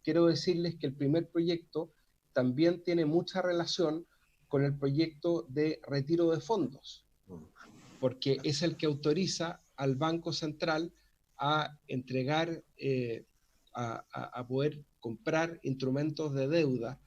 quiero decirles que el primer proyecto también tiene mucha relación con el proyecto de retiro de fondos, porque es el que autoriza al Banco Central a entregar, a poder comprar instrumentos de deuda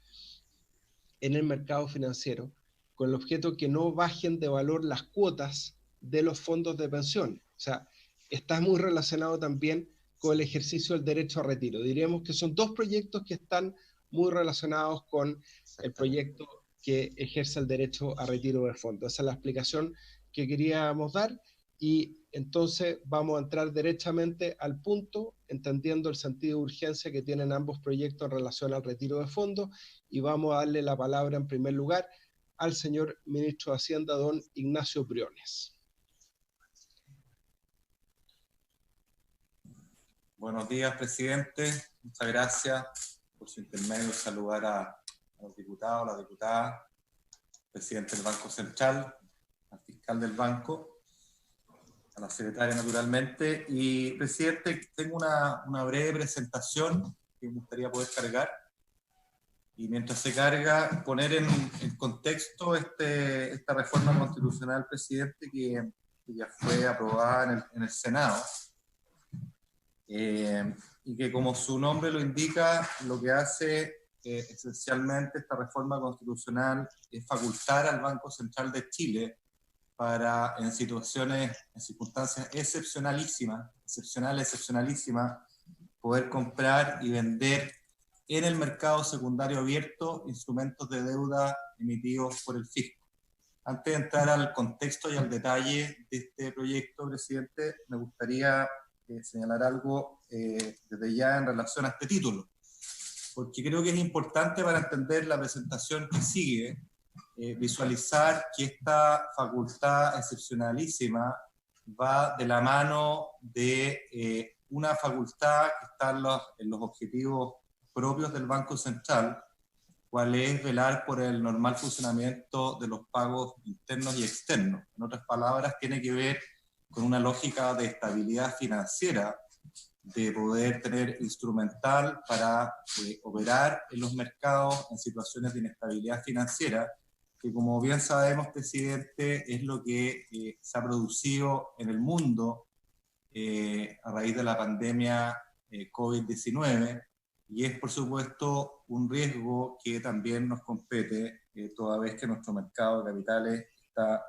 en el mercado financiero, con el objeto que no bajen de valor las cuotas de los fondos de pensiones. O sea, está muy relacionado también con el ejercicio del derecho a retiro. Diríamos que son dos proyectos que están muy relacionados con el proyecto que ejerce el derecho a retiro de fondos. Esa es la explicación que queríamos dar, y entonces vamos a entrar derechamente al punto, entendiendo el sentido de urgencia que tienen ambos proyectos en relación al retiro de fondos, y vamos a darle la palabra en primer lugar al señor ministro de Hacienda, don Ignacio Briones. Buenos días, presidente. Muchas gracias por su intermedio. Saludar a los diputados, a las diputadas, presidente del Banco Central, al fiscal del banco, a la secretaria, naturalmente. Y, presidente, tengo una breve presentación que me gustaría poder cargar. Y mientras se carga, poner en contexto esta reforma constitucional, presidente, que ya fue aprobada en el Senado. Y que, como su nombre lo indica, lo que hace esencialmente esta reforma constitucional es facultar al Banco Central de Chile para, en circunstancias excepcionalísimas, poder comprar y vender en el mercado secundario abierto instrumentos de deuda emitidos por el fisco. Antes de entrar al contexto y al detalle de este proyecto, presidente, me gustaría señalar algo desde ya en relación a este título, porque creo que es importante para entender la presentación que sigue, visualizar que esta facultad excepcionalísima va de la mano de una facultad que está en los objetivos propios del Banco Central, cuál es velar por el normal funcionamiento de los pagos internos y externos. En otras palabras, tiene que ver con una lógica de estabilidad financiera, de poder tener instrumental para operar en los mercados en situaciones de inestabilidad financiera, que, como bien sabemos, presidente, es lo que se ha producido en el mundo a raíz de la pandemia COVID-19, y es, por supuesto, un riesgo que también nos compete, toda vez que nuestro mercado de capitales está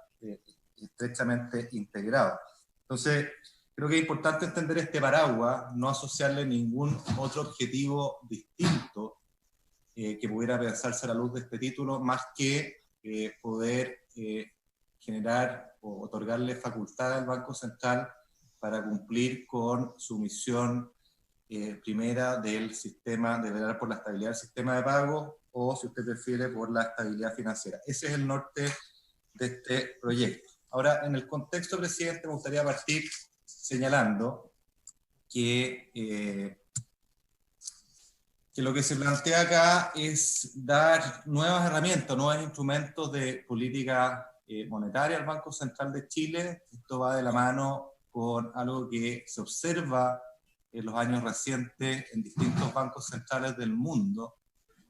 estrechamente integrado. Entonces, creo que es importante entender este paraguas, no asociarle ningún otro objetivo distinto que pudiera pensarse a la luz de este título, más que poder generar o otorgarle facultad al Banco Central para cumplir con su misión primera del sistema, de velar por la estabilidad del sistema de pago, o, si usted prefiere, por la estabilidad financiera. Ese es el norte de este proyecto. Ahora, en el contexto, presidente, me gustaría partir señalando que lo que se plantea acá es dar nuevas herramientas, nuevos instrumentos de política monetaria al Banco Central de Chile. Esto va de la mano con algo que se observa en los años recientes en distintos bancos centrales del mundo,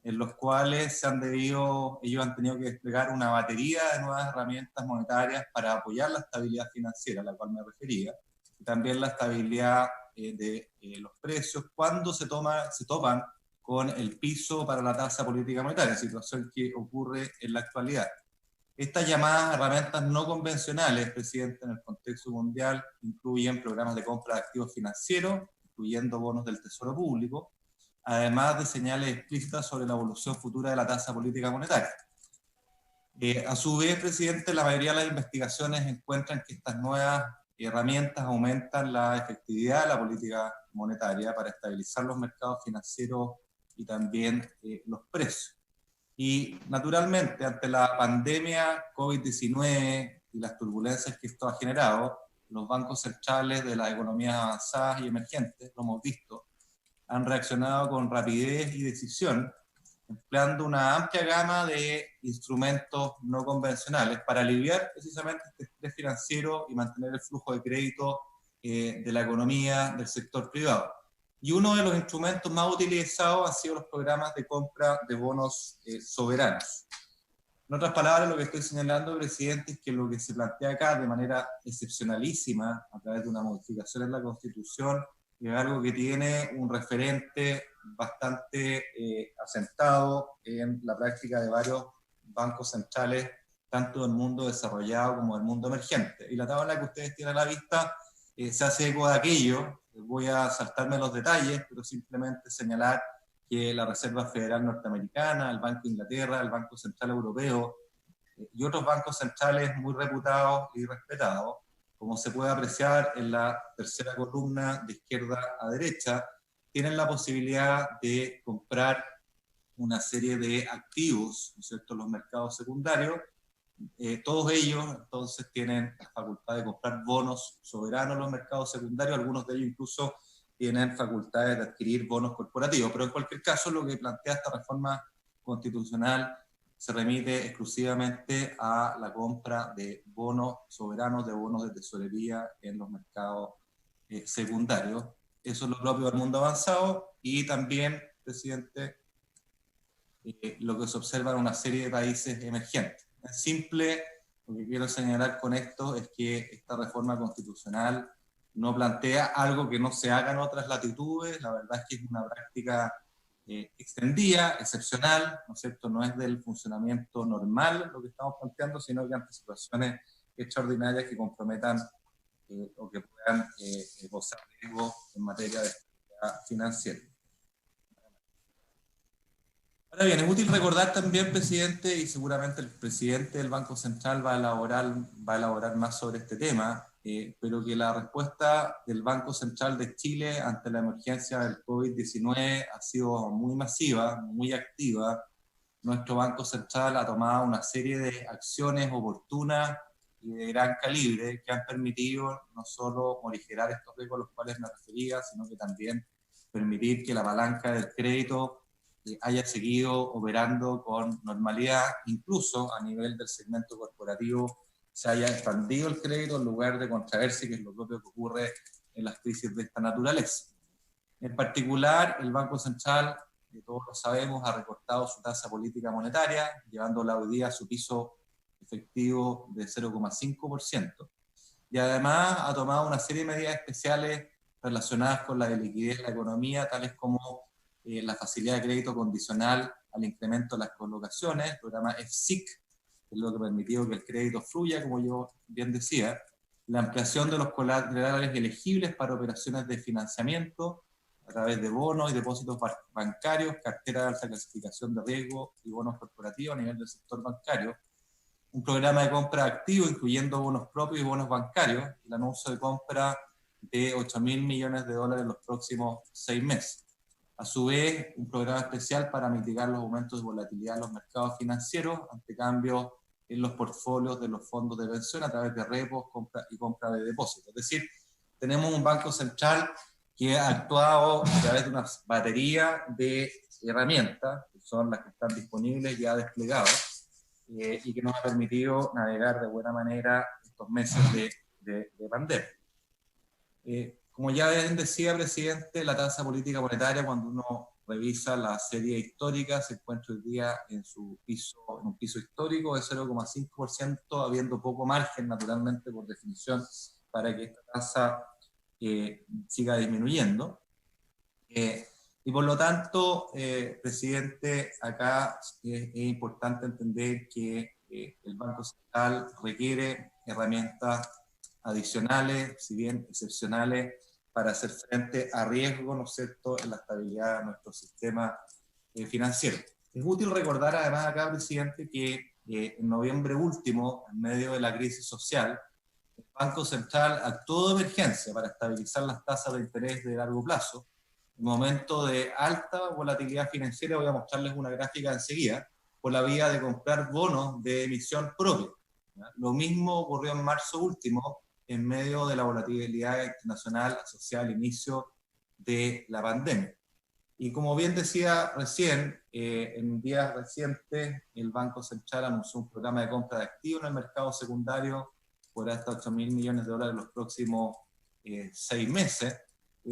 en los cuales ellos han tenido que desplegar una batería de nuevas herramientas monetarias para apoyar la estabilidad financiera a la cual me refería, y también la estabilidad de los precios cuando se topan con el piso para la tasa política monetaria, situación que ocurre en la actualidad. Estas llamadas herramientas no convencionales, presidente, en el contexto mundial, incluyen programas de compra de activos financieros, incluyendo bonos del Tesoro Público, además de señales explícitas sobre la evolución futura de la tasa política monetaria. A su vez, presidente, la mayoría de las investigaciones encuentran que estas nuevas herramientas aumentan la efectividad de la política monetaria para estabilizar los mercados financieros y también los precios. Y, naturalmente, ante la pandemia COVID-19 y las turbulencias que esto ha generado, los bancos centrales de las economías avanzadas y emergentes, lo hemos visto, han reaccionado con rapidez y decisión, empleando una amplia gama de instrumentos no convencionales para aliviar precisamente este estrés financiero y mantener el flujo de crédito de la economía del sector privado. Y uno de los instrumentos más utilizados han sido los programas de compra de bonos soberanos. En otras palabras, lo que estoy señalando, presidente, es que lo que se plantea acá de manera excepcionalísima, a través de una modificación en la Constitución, es algo que tiene un referente bastante asentado en la práctica de varios bancos centrales, tanto del mundo desarrollado como del mundo emergente. Y la tabla que ustedes tienen a la vista se hace eco de aquello. Voy a saltarme los detalles, pero simplemente señalar que la Reserva Federal Norteamericana, el Banco de Inglaterra, el Banco Central Europeo y otros bancos centrales muy reputados y respetados, como se puede apreciar en la tercera columna de izquierda a derecha, tienen la posibilidad de comprar una serie de activos, ¿no es cierto?, en los mercados secundarios. Todos ellos entonces tienen la facultad de comprar bonos soberanos en los mercados secundarios, algunos de ellos incluso tienen facultades de adquirir bonos corporativos, pero en cualquier caso lo que plantea esta reforma constitucional se remite exclusivamente a la compra de bonos soberanos, de bonos de tesorería en los mercados secundarios. Eso es lo propio del mundo avanzado y también, presidente, lo que se observa en una serie de países emergentes. En simple, lo que quiero señalar con esto es que esta reforma constitucional no plantea algo que no se haga en otras latitudes. La verdad es que es una práctica extendida, excepcional, ¿no es cierto? No es del funcionamiento normal lo que estamos planteando, sino que ante situaciones extraordinarias que comprometan o que puedan gozar riesgo en materia de estabilidad financiera. Ahora bien, es útil recordar también, presidente, y seguramente el presidente del Banco Central va a elaborar más sobre este tema, pero que la respuesta del Banco Central de Chile ante la emergencia del COVID-19 ha sido muy masiva, muy activa. Nuestro Banco Central ha tomado una serie de acciones oportunas y de gran calibre que han permitido no solo morigerar estos riesgos a los cuales me refería, sino que también permitir que la palanca del crédito haya seguido operando con normalidad, incluso a nivel del segmento corporativo se haya expandido el crédito en lugar de contraerse, que es lo propio que ocurre en las crisis de esta naturaleza. En particular, el Banco Central, todos lo sabemos, ha recortado su tasa política monetaria, llevándola hoy día a su piso efectivo de 0,5%, y además ha tomado una serie de medidas especiales relacionadas con la liquidez de la economía, tales como la facilidad de crédito condicional al incremento de las colocaciones, el programa FSIC, que es lo que permitió que el crédito fluya, como yo bien decía, la ampliación de los colaterales elegibles para operaciones de financiamiento a través de bonos y depósitos bancarios, cartera de alta clasificación de riesgo y bonos corporativos a nivel del sector bancario, un programa de compra activo incluyendo bonos propios y bonos bancarios, el anuncio de compra de 8.000 millones de dólares en los próximos 6 meses. A su vez, un programa especial para mitigar los aumentos de volatilidad en los mercados financieros ante cambios en los portfolios de los fondos de pensión a través de repos y compra de depósitos. Es decir, tenemos un Banco Central que ha actuado a través de una batería de herramientas, que son las que están disponibles ya desplegadas, y que nos ha permitido navegar de buena manera estos meses de pandemia. Como ya bien decía, presidente, la tasa política monetaria, cuando uno revisa la serie histórica, se encuentra hoy día en un piso histórico de 0,5%, habiendo poco margen, naturalmente, por definición, para que esta tasa siga disminuyendo. Y por lo tanto, presidente, acá es importante entender que el Banco Central requiere herramientas adicionales, si bien excepcionales, para hacer frente a riesgos, ¿no es cierto?, en la estabilidad de nuestro sistema financiero. Es útil recordar además acá, presidente, que en noviembre último, en medio de la crisis social, el Banco Central actuó de emergencia para estabilizar las tasas de interés de largo plazo. En un momento de alta volatilidad financiera, voy a mostrarles una gráfica enseguida, por la vía de comprar bonos de emisión propia. Lo mismo ocurrió en marzo último, en medio de la volatilidad internacional asociada al inicio de la pandemia. Y como bien decía recién, en días recientes el Banco Central anunció un programa de compra de activos en el mercado secundario por hasta 8.000 millones de dólares en los próximos 6 meses,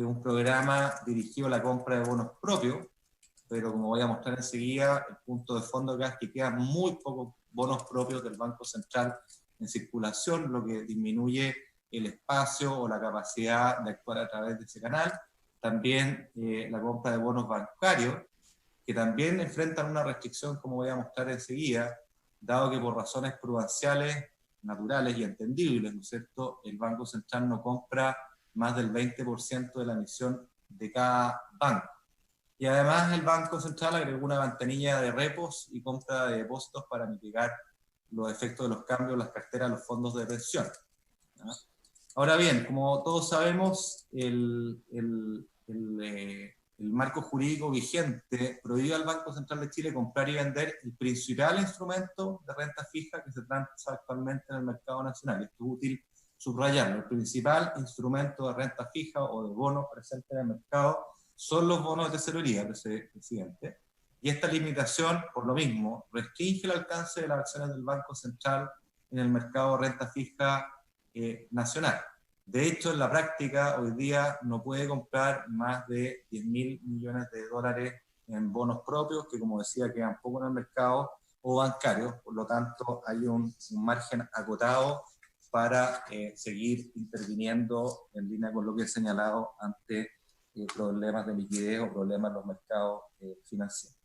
un programa dirigido a la compra de bonos propios, pero como voy a mostrar enseguida, el punto de fondo acá es que quedan muy pocos bonos propios del Banco Central en circulación, lo que disminuye el espacio o la capacidad de actuar a través de ese canal. También la compra de bonos bancarios, que también enfrentan una restricción, como voy a mostrar enseguida, dado que por razones prudenciales, naturales y entendibles, ¿no es cierto?, el Banco Central no compra más del 20% de la emisión de cada banco. Y además el Banco Central agregó una ventanilla de repos y compra de depósitos para mitigar los efectos de los cambios en las carteras de los fondos de pensión. ¿No? Ahora bien, como todos sabemos, el marco jurídico vigente prohíbe al Banco Central de Chile comprar y vender el principal instrumento de renta fija que se transa actualmente en el mercado nacional. Esto es útil subrayarlo. El principal instrumento de renta fija o de bonos presente en el mercado son los bonos de tesorería, presidente. Y esta limitación, por lo mismo, restringe el alcance de las acciones del Banco Central en el mercado de renta fija nacional. De hecho, en la práctica, hoy día no puede comprar más de 10.000 millones de dólares en bonos propios, que como decía, quedan poco en el mercado, o bancarios. Por lo tanto, hay un margen acotado para seguir interviniendo en línea con lo que he señalado ante problemas de liquidez o problemas en los mercados financieros.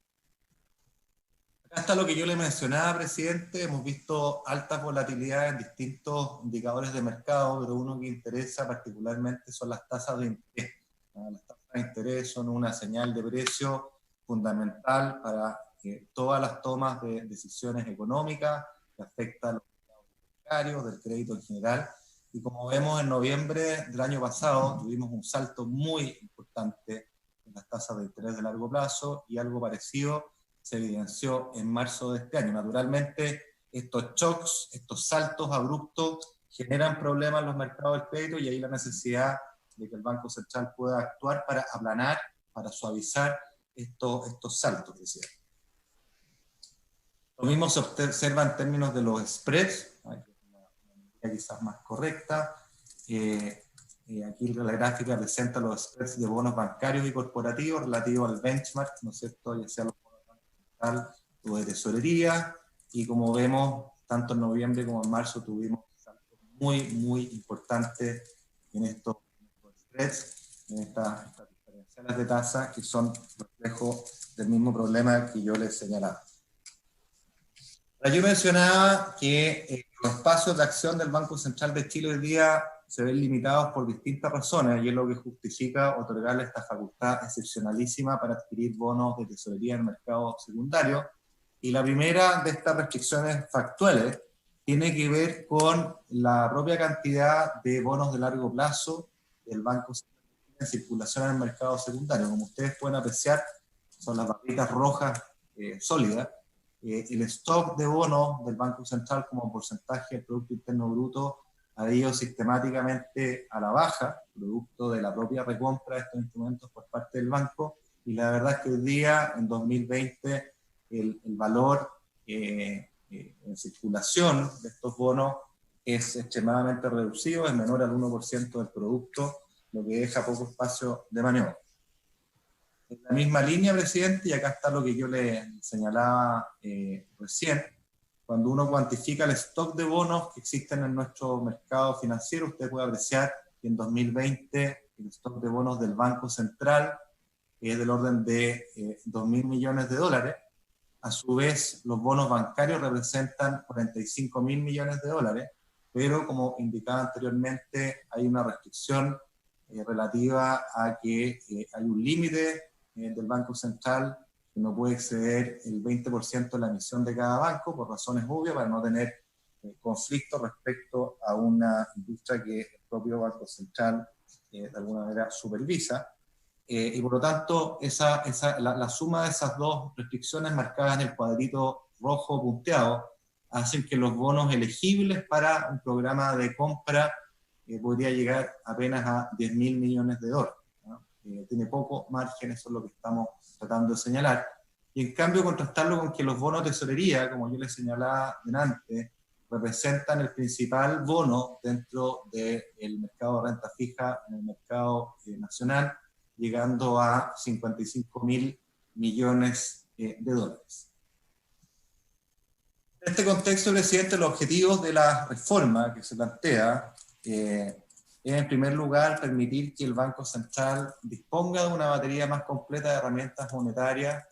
Acá está lo que yo le mencionaba, presidente. Hemos visto altas volatilidades en distintos indicadores de mercado, pero uno que interesa particularmente son las tasas de interés. Las tasas de interés son una señal de precio fundamental para todas las tomas de decisiones económicas que afectan a los mercados bancarios, del crédito en general. Y como vemos, en noviembre del año pasado tuvimos un salto muy importante en las tasas de interés de largo plazo, y algo parecido se evidenció en marzo de este año. Naturalmente, estos shocks, estos saltos abruptos generan problemas en los mercados del crédito, y ahí la necesidad de que el Banco Central pueda actuar para aplanar, para suavizar estos saltos. Decía. Lo mismo se observa en términos de los spreads, quizás más correcta. Aquí la gráfica presenta los spreads de bonos bancarios y corporativos relativos al benchmark, ¿no es cierto?, ya sea los bonos bancarios o de tesorería, y como vemos, tanto en noviembre como en marzo tuvimos saltos muy importantes en estos spreads, en estas diferenciales de tasa, que son reflejo del mismo problema que yo les señalaba. Yo mencionaba que los espacios de acción del Banco Central de Chile hoy día se ven limitados por distintas razones, y es lo que justifica otorgarle esta facultad excepcionalísima para adquirir bonos de tesorería en el mercado secundario. Y la primera de estas restricciones factuales tiene que ver con la propia cantidad de bonos de largo plazo del Banco Central de Chile en circulación en el mercado secundario. Como ustedes pueden apreciar, son las barritas rojas sólidas. El stock de bonos del Banco Central como porcentaje del Producto Interno Bruto ha ido sistemáticamente a la baja, producto de la propia recompra de estos instrumentos por parte del banco, y la verdad es que hoy día, en 2020, el valor en circulación de estos bonos es extremadamente reducido, es menor al 1% del producto, lo que deja poco espacio de maniobra. En la misma línea, presidente, y acá está lo que yo le señalaba recién, cuando uno cuantifica el stock de bonos que existen en nuestro mercado financiero, usted puede apreciar que en 2020 el stock de bonos del Banco Central es del orden de 2.000 millones de dólares. A su vez, los bonos bancarios representan 45.000 millones de dólares, pero como indicaba anteriormente, hay una restricción relativa a que hay un límite del Banco Central que no puede exceder el 20% de la emisión de cada banco, por razones obvias, para no tener conflicto respecto a una industria que el propio Banco Central de alguna manera supervisa. Y por lo tanto, la suma de esas dos restricciones marcadas en el cuadrito rojo punteado hacen que los bonos elegibles para un programa de compra podría llegar apenas a 10.000 millones de dólares. Tiene poco margen, eso es lo que estamos tratando de señalar. Y en cambio contrastarlo con que los bonos de tesorería, como yo les señalaba delante, representan el principal bono dentro del mercado de renta fija en el mercado nacional, llegando a 55.000 millones de dólares. En este contexto, presidente, los objetivos de la reforma que se plantea es, en primer lugar, permitir que el Banco Central disponga de una batería más completa de herramientas monetarias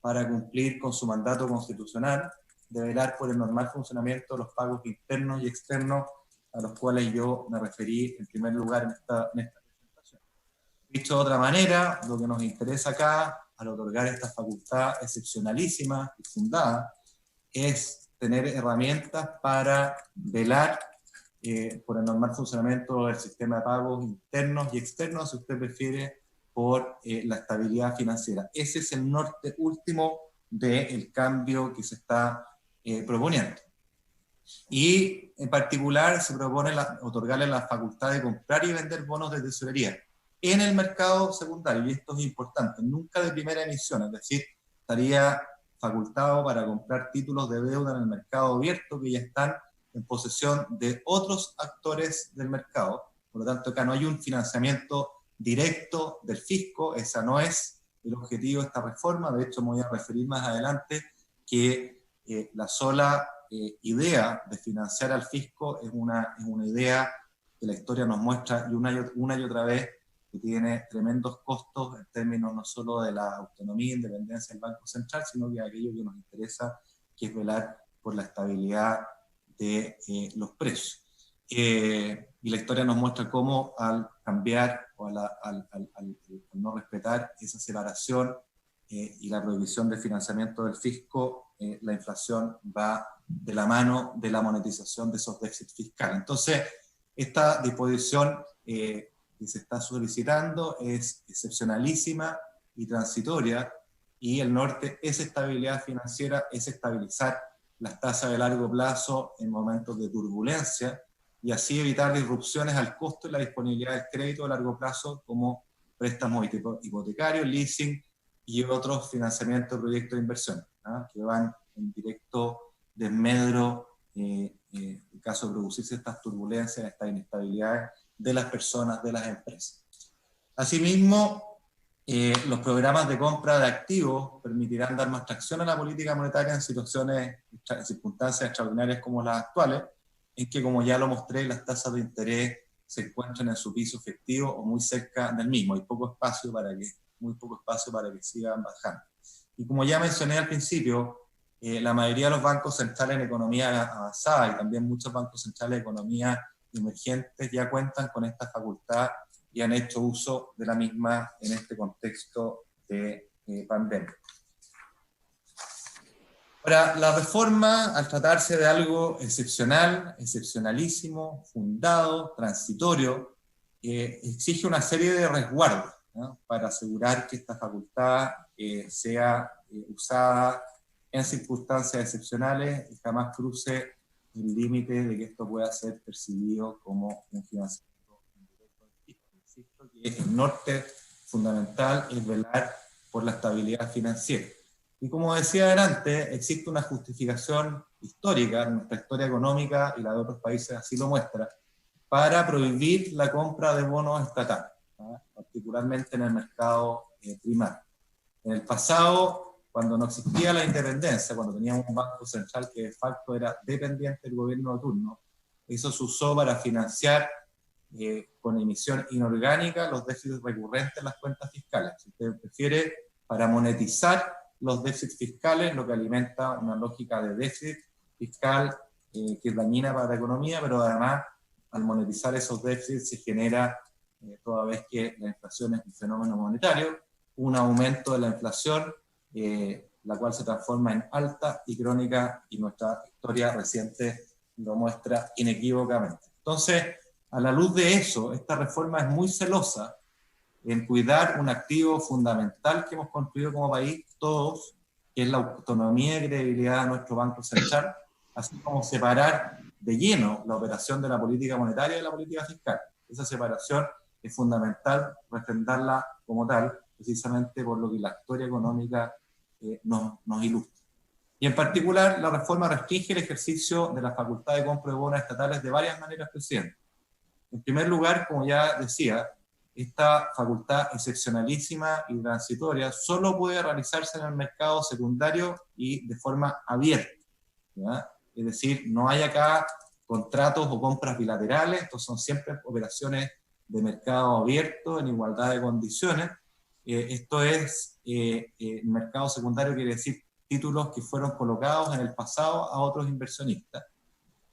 para cumplir con su mandato constitucional, de velar por el normal funcionamiento de los pagos internos y externos a los cuales yo me referí en primer lugar en esta presentación. Dicho de otra manera, lo que nos interesa acá, al otorgar esta facultad excepcionalísima y fundada, es tener herramientas para velar por el normal funcionamiento del sistema de pagos internos y externos, si usted prefiere, por la estabilidad financiera. Ese es el norte último del cambio que se está proponiendo. Y en particular se propone otorgarle la facultad de comprar y vender bonos de tesorería en el mercado secundario, y esto es importante, nunca de primera emisión, es decir, estaría facultado para comprar títulos de deuda en el mercado abierto que ya están en posesión de otros actores del mercado. Por lo tanto, acá no hay un financiamiento directo del fisco, ese no es el objetivo de esta reforma. De hecho, me voy a referir más adelante que la sola idea de financiar al fisco es una idea que la historia nos muestra una y otra vez que tiene tremendos costos en términos no solo de la autonomía e independencia del Banco Central, sino que aquello que nos interesa, que es velar por la estabilidad de los precios. Y la historia nos muestra cómo al cambiar o al no respetar esa separación y la prohibición del financiamiento del fisco, la inflación va de la mano de la monetización de esos déficits fiscales. Entonces, esta disposición que se está solicitando es excepcionalísima y transitoria, y el norte es estabilidad financiera, es estabilizar las tasas de largo plazo en momentos de turbulencia y así evitar disrupciones al costo y la disponibilidad del crédito de largo plazo como préstamos hipotecarios, leasing y otros financiamientos de proyectos de inversión, que van en directo desmedro en caso de producirse estas turbulencias, estas inestabilidades de las personas, de las empresas. Asimismo, los programas de compra de activos permitirán dar más tracción a la política monetaria en circunstancias extraordinarias como las actuales, en que, como ya lo mostré, las tasas de interés se encuentran en su piso efectivo o muy cerca del mismo. Hay muy poco espacio para que sigan bajando. Y como ya mencioné al principio, la mayoría de los bancos centrales en economía avanzada y también muchos bancos centrales de economía emergentes ya cuentan con esta facultad y han hecho uso de la misma en este contexto de pandemia. Ahora, la reforma, al tratarse de algo excepcional, excepcionalísimo, fundado, transitorio, exige una serie de resguardos, ¿no?, para asegurar que esta facultad sea usada en circunstancias excepcionales y jamás cruce el límite de que esto pueda ser percibido como un financiamiento. Insisto que el norte fundamental es velar por la estabilidad financiera. Y como decía adelante, existe una justificación histórica, nuestra historia económica y la de otros países así lo muestra, para prohibir la compra de bonos estatales, ¿no?, particularmente en el mercado primario. En el pasado, cuando no existía la independencia, cuando teníamos un banco central que de facto era dependiente del gobierno de turno, eso se usó para financiar con emisión inorgánica los déficits recurrentes en las cuentas fiscales. Si usted prefiere, para monetizar los déficits fiscales, lo que alimenta una lógica de déficit fiscal que es dañina para la economía, pero además, al monetizar esos déficits se genera, toda vez que la inflación es un fenómeno monetario, un aumento de la inflación, la cual se transforma en alta y crónica, y nuestra historia reciente lo muestra inequívocamente. Entonces, a la luz de eso, esta reforma es muy celosa en cuidar un activo fundamental que hemos construido como país todos, que es la autonomía y credibilidad de nuestro Banco Central, así como separar de lleno la operación de la política monetaria de la política fiscal. Esa separación es fundamental refrendarla como tal, precisamente por lo que la historia económica nos ilustra. Y en particular, la reforma restringe el ejercicio de la facultad de compra de bonos estatales de varias maneras, presidente. En primer lugar, como ya decía, esta facultad excepcionalísima y transitoria solo puede realizarse en el mercado secundario y de forma abierta, ¿ya? Es decir, no hay acá contratos o compras bilaterales, estos son siempre operaciones de mercado abierto en igualdad de condiciones. Esto es, mercado secundario quiere decir títulos que fueron colocados en el pasado a otros inversionistas.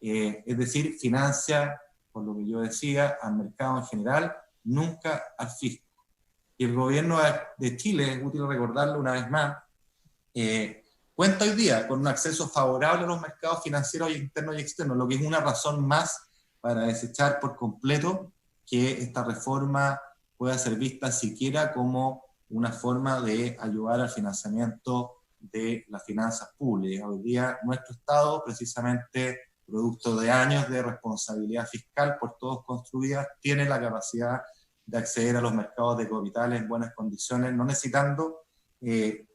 Es decir, financia, por lo que yo decía, al mercado en general, nunca al fisco. Y el gobierno de Chile, es útil recordarlo una vez más, cuenta hoy día con un acceso favorable a los mercados financieros internos y externos, lo que es una razón más para desechar por completo que esta reforma pueda ser vista siquiera como una forma de ayudar al financiamiento de las finanzas públicas. Hoy día nuestro Estado, precisamente producto de años de responsabilidad fiscal por todos construida, tiene la capacidad de acceder a los mercados de capitales en buenas condiciones, no necesitando que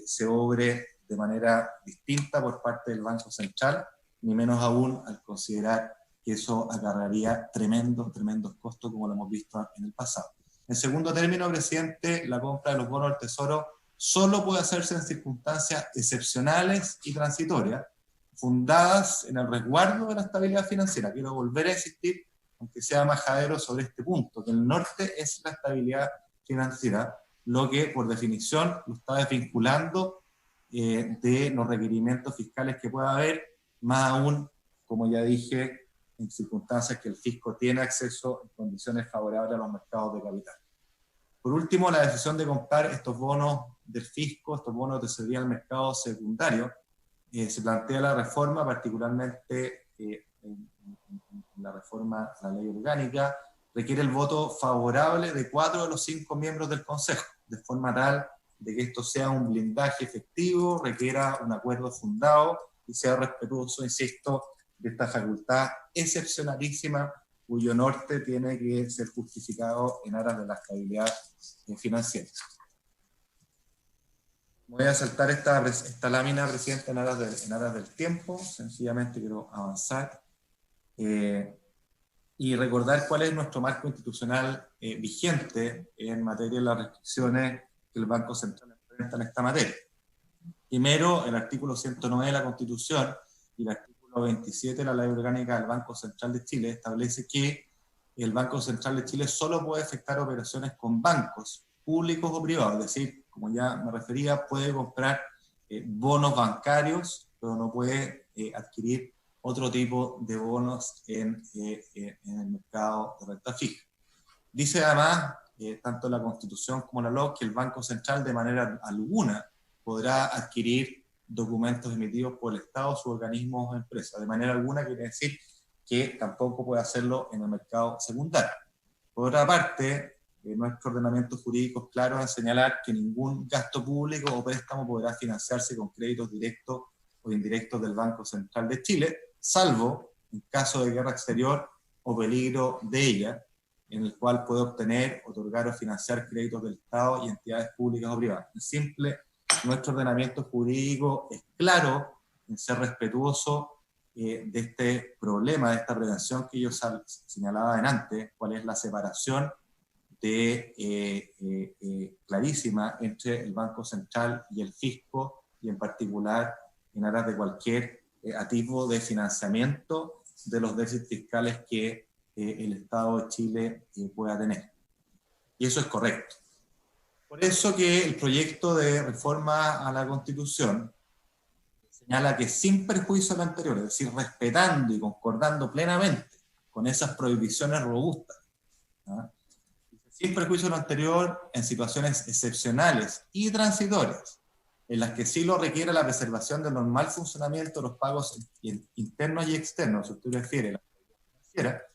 se obre de manera distinta por parte del Banco Central, ni menos aún al considerar que eso acarrearía tremendos costos como lo hemos visto en el pasado. En segundo término, presidente, la compra de los bonos del Tesoro solo puede hacerse en circunstancias excepcionales y transitorias, fundadas en el resguardo de la estabilidad financiera. Quiero volver a insistir, aunque sea majadero, sobre este punto, que el norte es la estabilidad financiera, lo que por definición lo está desvinculando de los requerimientos fiscales que pueda haber, más aún, como ya dije, en circunstancias que el fisco tiene acceso en condiciones favorables a los mercados de capital. Por último, la decisión de comprar estos bonos del fisco, estos bonos de tesorería al mercado secundario, se plantea la reforma, particularmente en la reforma a la ley orgánica, requiere el voto favorable de 4 de los 5 miembros del Consejo, de forma tal de que esto sea un blindaje efectivo, requiera un acuerdo fundado y sea respetuoso, insisto, de esta facultad excepcionalísima cuyo norte tiene que ser justificado en aras de la estabilidad financiera. Voy a saltar esta lámina, presidente, en aras del tiempo. Sencillamente quiero avanzar y recordar cuál es nuestro marco institucional vigente en materia de las restricciones que el Banco Central enfrenta en esta materia. Primero, el artículo 109 de la Constitución y el artículo 27 de la Ley Orgánica del Banco Central de Chile establece que el Banco Central de Chile solo puede efectuar operaciones con bancos públicos o privados, es decir, como ya me refería, puede comprar bonos bancarios, pero no puede adquirir otro tipo de bonos en el mercado de renta fija. Dice además, tanto la Constitución como la ley, que el Banco Central de manera alguna podrá adquirir documentos emitidos por el Estado, sus organismos o empresas. De manera alguna quiere decir que tampoco puede hacerlo en el mercado secundario. Por otra parte, nuestro ordenamiento jurídico es claro en señalar que ningún gasto público o préstamo podrá financiarse con créditos directos o indirectos del Banco Central de Chile, salvo en caso de guerra exterior o peligro de ella, en el cual puede obtener, otorgar o financiar créditos del Estado y entidades públicas o privadas. En simple, nuestro ordenamiento jurídico es claro en ser respetuoso de este problema, de esta prevención que yo señalaba antes, cuál es la separación clarísima entre el Banco Central y el fisco, y en particular en aras de cualquier atisbo de financiamiento de los déficits fiscales que el Estado de Chile pueda tener. Y eso es correcto. Por eso que el proyecto de reforma a la Constitución señala que sin perjuicio de lo anterior, es decir, respetando y concordando plenamente con esas prohibiciones robustas, ¿no? Sin perjuicio de lo anterior, en situaciones excepcionales y transitorias, en las que sí lo requiere la preservación del normal funcionamiento de los pagos internos y externos, si usted refiere la financiera,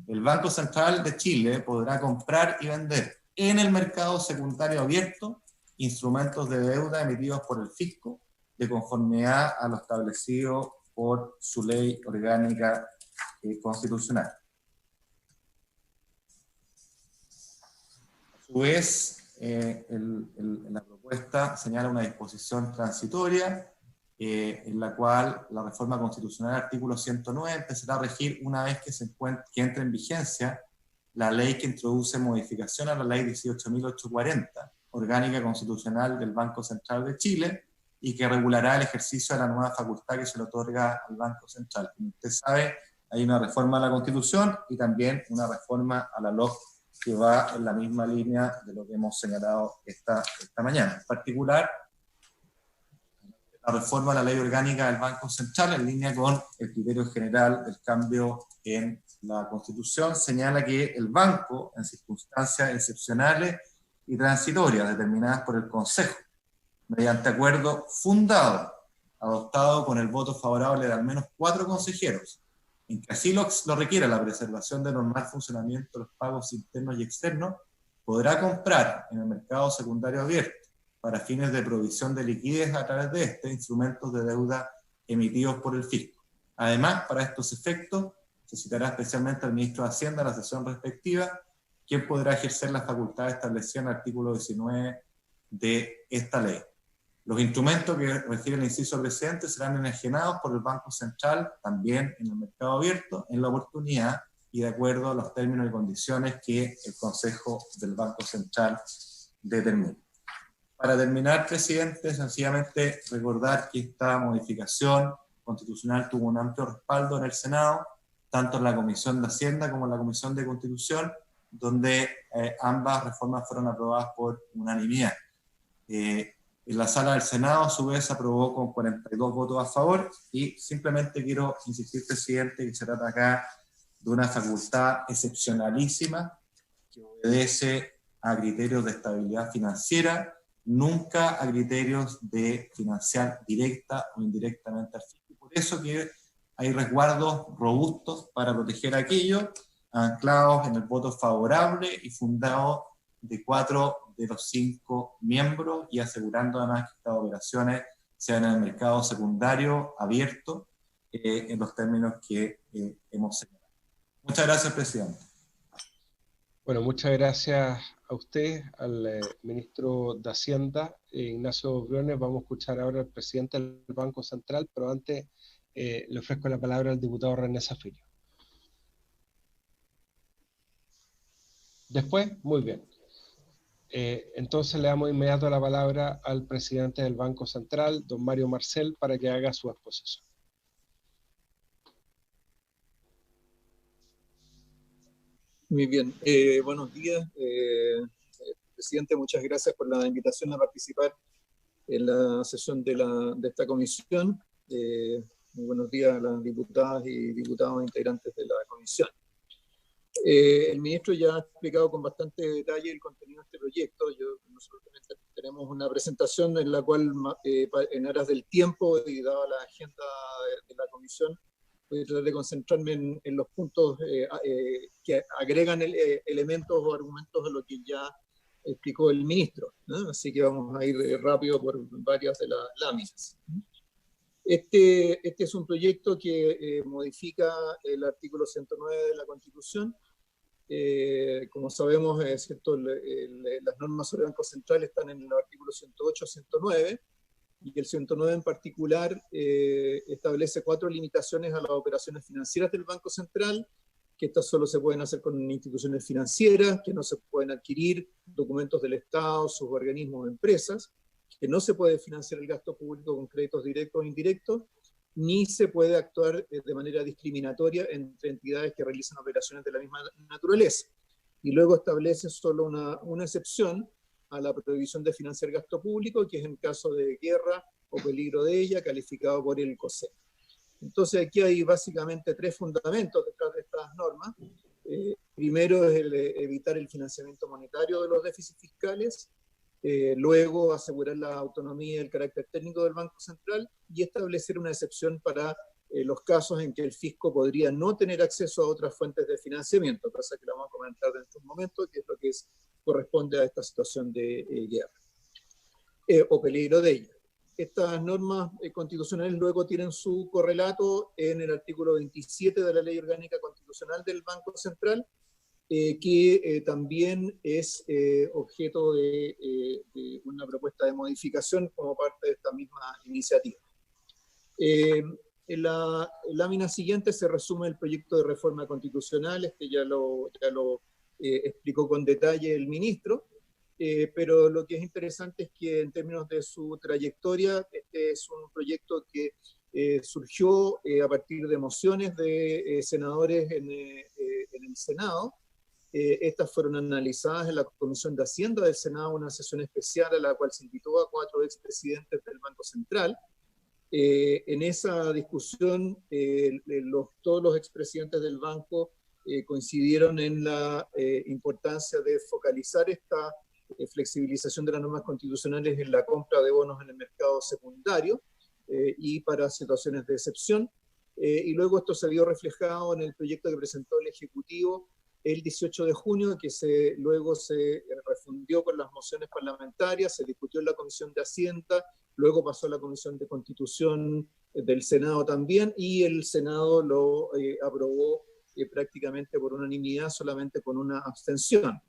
el Banco Central de Chile podrá comprar y vender en el mercado secundario abierto instrumentos de deuda emitidos por el fisco de conformidad a lo establecido por su ley orgánica constitucional. A su vez, la propuesta señala una disposición transitoria en la cual la reforma constitucional, artículo 109, empezará a regir una vez que entre en vigencia la ley que introduce modificación a la ley 18.840, orgánica constitucional del Banco Central de Chile, y que regulará el ejercicio de la nueva facultad que se le otorga al Banco Central. Como usted sabe, hay una reforma a la Constitución y también una reforma a la LOC que va en la misma línea de lo que hemos señalado esta mañana. En particular, la reforma a la ley orgánica del Banco Central, en línea con el criterio general del cambio en la Constitución, señala que el banco, en circunstancias excepcionales y transitorias determinadas por el Consejo, mediante acuerdo fundado, adoptado con el voto favorable de al menos 4 consejeros, en que así lo requiera la preservación del normal funcionamiento de los pagos internos y externos, podrá comprar en el mercado secundario abierto, para fines de provisión de liquidez a través de instrumentos de deuda emitidos por el fisco. Además, para estos efectos, se citará especialmente al ministro de Hacienda en la sesión respectiva, quien podrá ejercer las facultades establecidas en el artículo 19 de esta ley. Los instrumentos que refiere el inciso precedente serán enajenados por el Banco Central, también en el mercado abierto, en la oportunidad y de acuerdo a los términos y condiciones que el Consejo del Banco Central determine. Para terminar, presidente, sencillamente recordar que esta modificación constitucional tuvo un amplio respaldo en el Senado, tanto en la Comisión de Hacienda como en la Comisión de Constitución, donde ambas reformas fueron aprobadas por unanimidad. En la sala del Senado, a su vez, se aprobó con 42 votos a favor, y simplemente quiero insistir, presidente, que se trata acá de una facultad excepcionalísima que obedece a criterios de estabilidad financiera, nunca a criterios de financiar directa o indirectamente al fisco. Por eso que hay resguardos robustos para proteger aquello, anclados en el voto favorable y fundados de 4 de los 5 miembros, y asegurando además que estas operaciones sean en el mercado secundario abierto en los términos que hemos señalado. Muchas gracias, presidente. Bueno, muchas gracias a usted, al ministro de Hacienda, Ignacio Briones. Vamos a escuchar ahora al presidente del Banco Central, pero antes le ofrezco la palabra al diputado René Zafiro. Después, muy bien. Entonces le damos inmediato la palabra al presidente del Banco Central, don Mario Marcel, para que haga su exposición. Muy bien, buenos días, presidente, muchas gracias por la invitación a participar en la sesión de esta comisión. Muy buenos días a las diputadas y diputados integrantes de la comisión. El ministro ya ha explicado con bastante detalle el contenido de este proyecto. Nosotros tenemos una presentación en la cual, en aras del tiempo y dada la agenda de la comisión, voy a tratar de concentrarme en los puntos que agregan elementos o argumentos de lo que ya explicó el ministro, ¿no? Así que vamos a ir rápido por varias de las láminas. Este es un proyecto que modifica el artículo 109 de la Constitución. Como sabemos, ¿cierto? Las normas sobre el Banco Central están en el artículo 108 109, y el 109 en particular establece 4 limitaciones a las operaciones financieras del Banco Central, que estas solo se pueden hacer con instituciones financieras, que no se pueden adquirir documentos del Estado, sus organismos o empresas, que no se puede financiar el gasto público con créditos directos o indirectos, ni se puede actuar de manera discriminatoria entre entidades que realizan operaciones de la misma naturaleza. Y luego establece solo una excepción a la prohibición de financiar gasto público, que es en caso de guerra o peligro de ella, calificado por el COSEC. Entonces aquí hay básicamente 3 fundamentos detrás de estas normas. Primero es evitar el financiamiento monetario de los déficits fiscales, luego asegurar la autonomía y el carácter técnico del Banco Central, y establecer una excepción para los casos en que el fisco podría no tener acceso a otras fuentes de financiamiento, cosa que la vamos a comentar dentro de un momento, que es lo que corresponde a esta situación de guerra o peligro de ella. Estas normas constitucionales luego tienen su correlato en el artículo 27 de la Ley Orgánica Constitucional del Banco Central, que también es objeto de una propuesta de modificación como parte de esta misma iniciativa. En la lámina siguiente se resume el proyecto de reforma constitucional, ya lo explicó con detalle el ministro, pero lo que es interesante es que en términos de su trayectoria, este es un proyecto que surgió a partir de mociones de senadores en el Senado. Estas fueron analizadas en la Comisión de Hacienda del Senado, una sesión especial a la cual se invitó a 4 expresidentes del Banco Central. En esa discusión, todos los expresidentes del banco coincidieron en la importancia de focalizar esta flexibilización de las normas constitucionales en la compra de bonos en el mercado secundario y para situaciones de excepción. Y luego esto se vio reflejado en el proyecto que presentó el Ejecutivo el 18 de junio, que luego se refundió con las mociones parlamentarias, se discutió en la Comisión de Hacienda, luego pasó a la Comisión de Constitución del Senado también, y el Senado lo aprobó prácticamente por unanimidad, solamente con una abstención.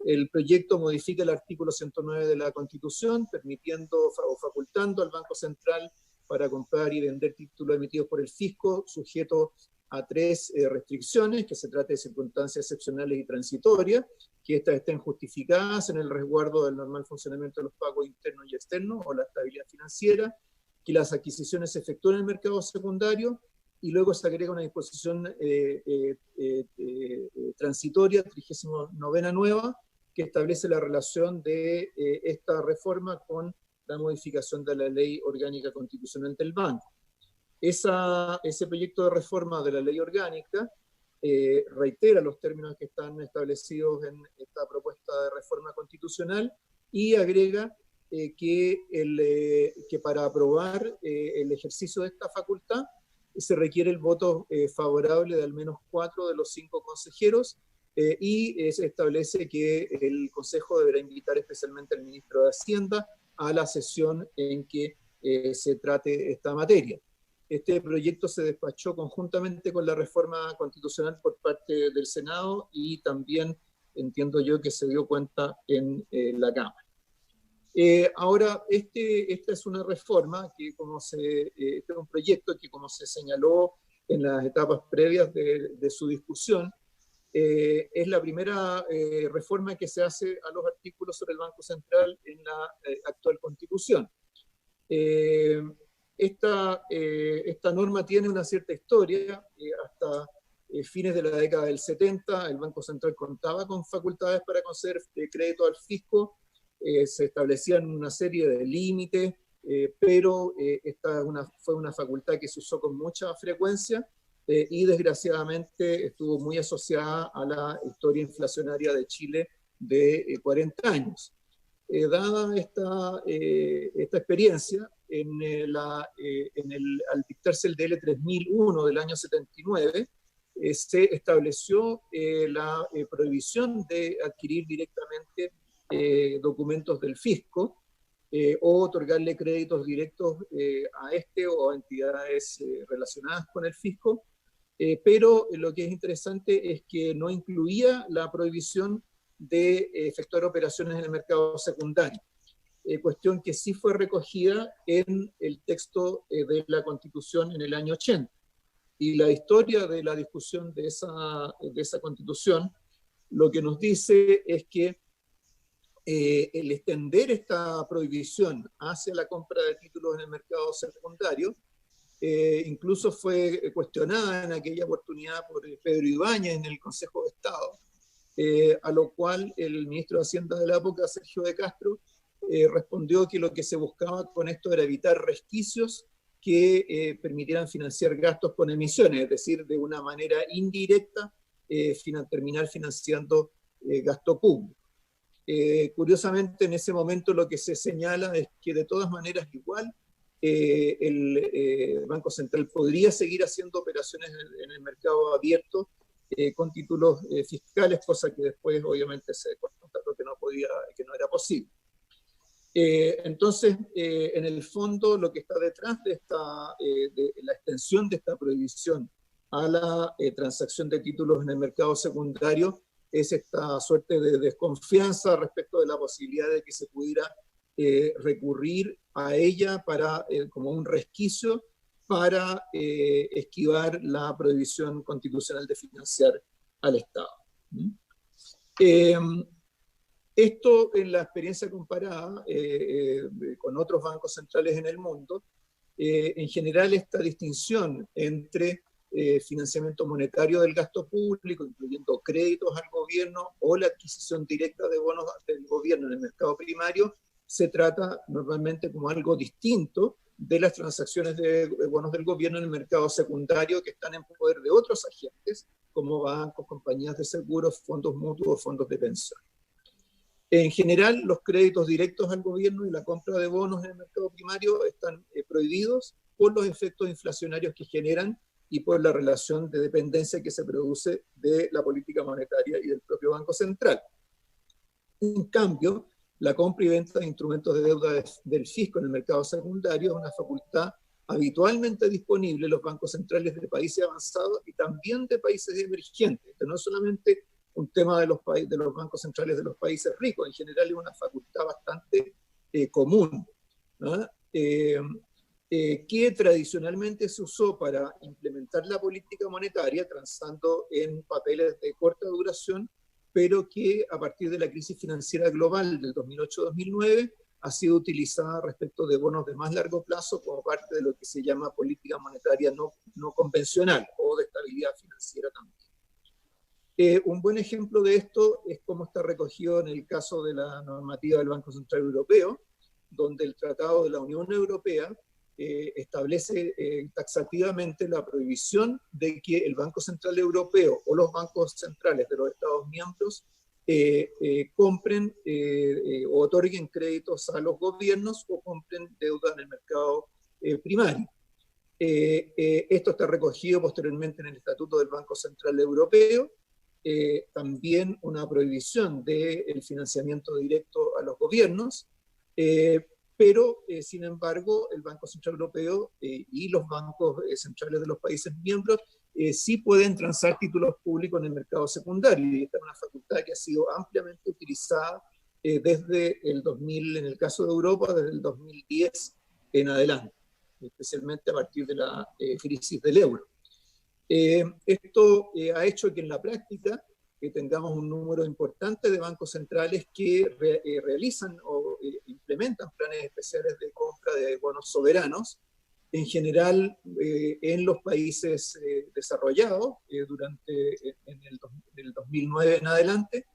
El proyecto modifica el artículo 109 de la Constitución, permitiendo o facultando al Banco Central para comprar y vender títulos emitidos por el fisco, sujeto a 3 restricciones, que se trate de circunstancias excepcionales y transitorias, que estas estén justificadas en el resguardo del normal funcionamiento de los pagos internos y externos o la estabilidad financiera, que las adquisiciones se efectúen en el mercado secundario, y luego se agrega una disposición transitoria, 39ª nueva, que establece la relación de esta reforma con la modificación de la Ley Orgánica Constitucional del Banco. Ese proyecto de reforma de la Ley Orgánica reitera los términos que están establecidos en esta propuesta de reforma constitucional y agrega que para aprobar el ejercicio de esta facultad se requiere el voto favorable de al menos 4 de los 5 consejeros y se establece que el Consejo deberá invitar especialmente al ministro de Hacienda a la sesión en que se trate esta materia. Este proyecto se despachó conjuntamente con la reforma constitucional por parte del Senado y también entiendo yo que se dio cuenta en la Cámara. Ahora, esta es una reforma que este es un proyecto que, como se señaló en las etapas previas de su discusión, es la primera reforma que se hace a los artículos sobre el Banco Central en la actual Constitución. Esta norma tiene una cierta historia. Hasta fines de la década del 70, el Banco Central contaba con facultades para conceder crédito al fisco. Se establecían una serie de límites, pero esta fue una facultad que se usó con mucha frecuencia y desgraciadamente estuvo muy asociada a la historia inflacionaria de Chile de 40 años. Dada esta experiencia, al dictarse el DL 3001 del año 79, se estableció la prohibición de adquirir directamente documentos del fisco o otorgarle créditos directos a o a entidades relacionadas con el fisco, pero lo que es interesante es que no incluía la prohibición de efectuar operaciones en el mercado secundario, cuestión que sí fue recogida en el texto de la Constitución en el año 80. Y la historia de la discusión de esa Constitución lo que nos dice es que el extender esta prohibición hacia la compra de títulos en el mercado secundario incluso fue cuestionada en aquella oportunidad por Pedro Ibáñez en el Consejo de Estado, a lo cual el ministro de Hacienda de la época, Sergio de Castro, respondió que lo que se buscaba con esto era evitar resquicios que permitieran financiar gastos con emisiones, es decir, de una manera indirecta terminar financiando gasto público. Curiosamente, en ese momento lo que se señala es que de todas maneras igual el Banco Central podría seguir haciendo operaciones en el mercado abierto con títulos fiscales, cosa que después obviamente se constató que no era posible. Entonces, en el fondo, lo que está detrás de la extensión de esta prohibición a la transacción de títulos en el mercado secundario es esta suerte de desconfianza respecto de la posibilidad de que se pudiera recurrir a ella como un resquicio para esquivar la prohibición constitucional de financiar al Estado. Esto en la experiencia comparada con otros bancos centrales en el mundo, en general esta distinción entre financiamiento monetario del gasto público, incluyendo créditos al gobierno o la adquisición directa de bonos del gobierno en el mercado primario, se trata normalmente como algo distinto de las transacciones de bonos del gobierno en el mercado secundario, que están en poder de otros agentes, como bancos, compañías de seguros, fondos mutuos, fondos de pensión. En general, los créditos directos al gobierno y la compra de bonos en el mercado primario están prohibidos por los efectos inflacionarios que generan y por la relación de dependencia que se produce de la política monetaria y del propio Banco Central. En cambio, la compra y venta de instrumentos de deuda del fisco en el mercado secundario es una facultad habitualmente disponible en los bancos centrales de países avanzados y también de países emergentes. No es solamente un tema de los bancos centrales de los países ricos, en general es una facultad bastante común, ¿no? Que tradicionalmente se usó para implementar la política monetaria, transando en papeles de corta duración, pero que a partir de la crisis financiera global del 2008-2009 ha sido utilizada respecto de bonos de más largo plazo como parte de lo que se llama política monetaria no convencional o de estabilidad financiera también. Un buen ejemplo de esto es cómo está recogido en el caso de la normativa del Banco Central Europeo, donde el Tratado de la Unión Europea establece taxativamente la prohibición de que el Banco Central Europeo o los bancos centrales de los Estados miembros compren o otorguen créditos a los gobiernos o compren deuda en el mercado primario. Esto está recogido posteriormente en el Estatuto del Banco Central Europeo. También una prohibición del financiamiento directo a los gobiernos, pero sin embargo el Banco Central Europeo y los bancos centrales de los países miembros sí pueden transar títulos públicos en el mercado secundario, y esta es una facultad que ha sido ampliamente utilizada desde el 2000, en el caso de Europa, desde el 2010 en adelante, especialmente a partir de la crisis del euro. Esto ha hecho que en la práctica tengamos un número importante de bancos centrales que realizan o implementan planes especiales de compra de bonos soberanos, en general en los países desarrollados en el 2009 en adelante,